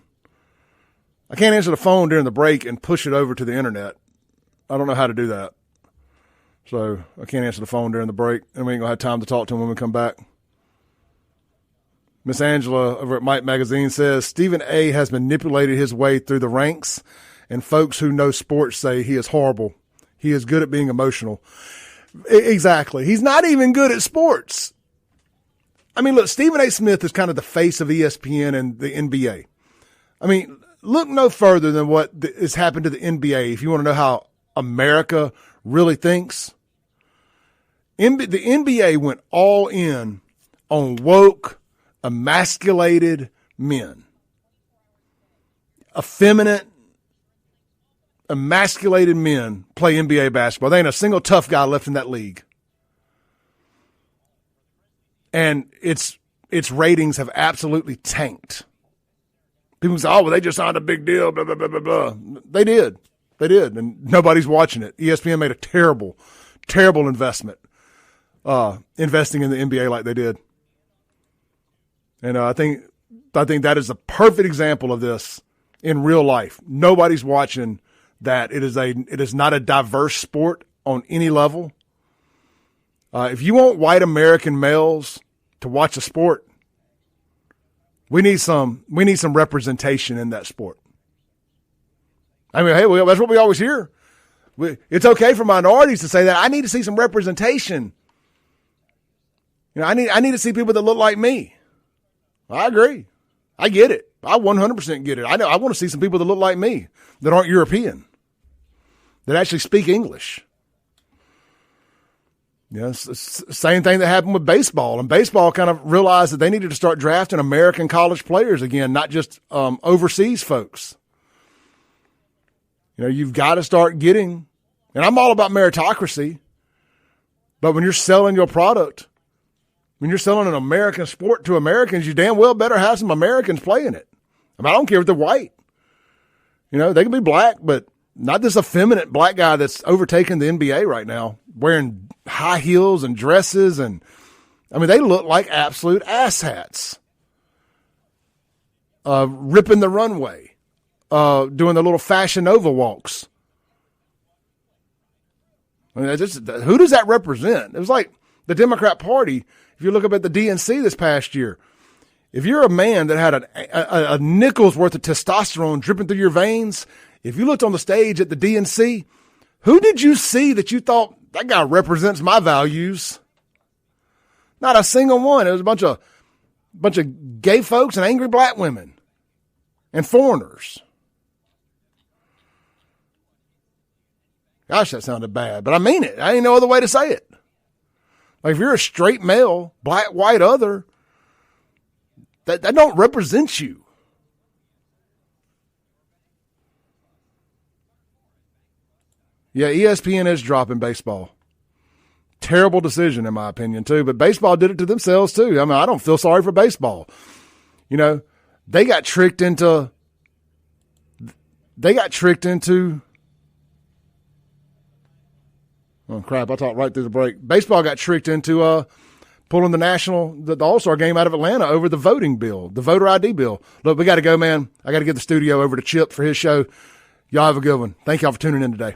I can't answer the phone during the break and push it over to the internet. I don't know how to do that. So I can't answer the phone during the break, and we ain't going to have time to talk to him when we come back. Miss Angela over at Mike Magazine says, Stephen A. has manipulated his way through the ranks, and folks who know sports say he is horrible. He is good at being emotional. Exactly. He's not even good at sports. I mean, look, Stephen A. Smith is kind of the face of ESPN and the NBA. I mean, look no further than what has happened to the NBA if you want to know how America really thinks. The NBA went all in on woke, emasculated men. Effeminate, emasculated men play NBA basketball. There ain't a single tough guy left in that league. And its ratings have absolutely tanked. People say, oh, well, they just signed a big deal, blah, blah, blah, blah, blah. They did. And nobody's watching it. ESPN made a terrible, terrible investment, investing in the NBA like they did. And I think that is a perfect example of this in real life. Nobody's watching that. It is not a diverse sport on any level. If you want white American males to watch a sport, we need some representation in that sport. I mean, hey, that's what we always hear. It's okay for minorities to say that. I need to see some representation. You know, I need to see people that look like me. I agree. I get it. I 100% get it. I know. I want to see some people that look like me that aren't European, that actually speak English. You know, it's the same thing that happened with baseball. And baseball kind of realized that they needed to start drafting American college players again, not just overseas folks. You know, you've got to start getting, and I'm all about meritocracy, but when you're selling your product, when you're selling an American sport to Americans, you damn well better have some Americans playing it. I mean, I don't care if they're white. You know, they can be black, but not this effeminate black guy that's overtaking the NBA right now, wearing high heels and dresses. And, I mean, they look like absolute asshats. Ripping the runway. Doing the little Fashion Nova walks. I mean, who does that represent? It was like the Democrat Party. If you look up at the DNC this past year, if you're a man that had a nickel's worth of testosterone dripping through your veins, if you looked on the stage at the DNC, who did you see that you thought, that guy represents my values? Not a single one. It was a bunch of gay folks and angry black women and foreigners. Gosh, that sounded bad, but I mean it. I ain't no other way to say it. Like, if you're a straight male, black, white, other, that don't represent you. Yeah, ESPN is dropping baseball. Terrible decision, in my opinion, too. But baseball did it to themselves, too. I mean, I don't feel sorry for baseball. You know, they got tricked into oh, crap, I talked right through the break. Baseball got tricked into pulling the All-Star game out of Atlanta over the voting bill, the voter ID bill. Look, we got to go, man. I got to get the studio over to Chip for his show. Y'all have a good one. Thank y'all for tuning in today.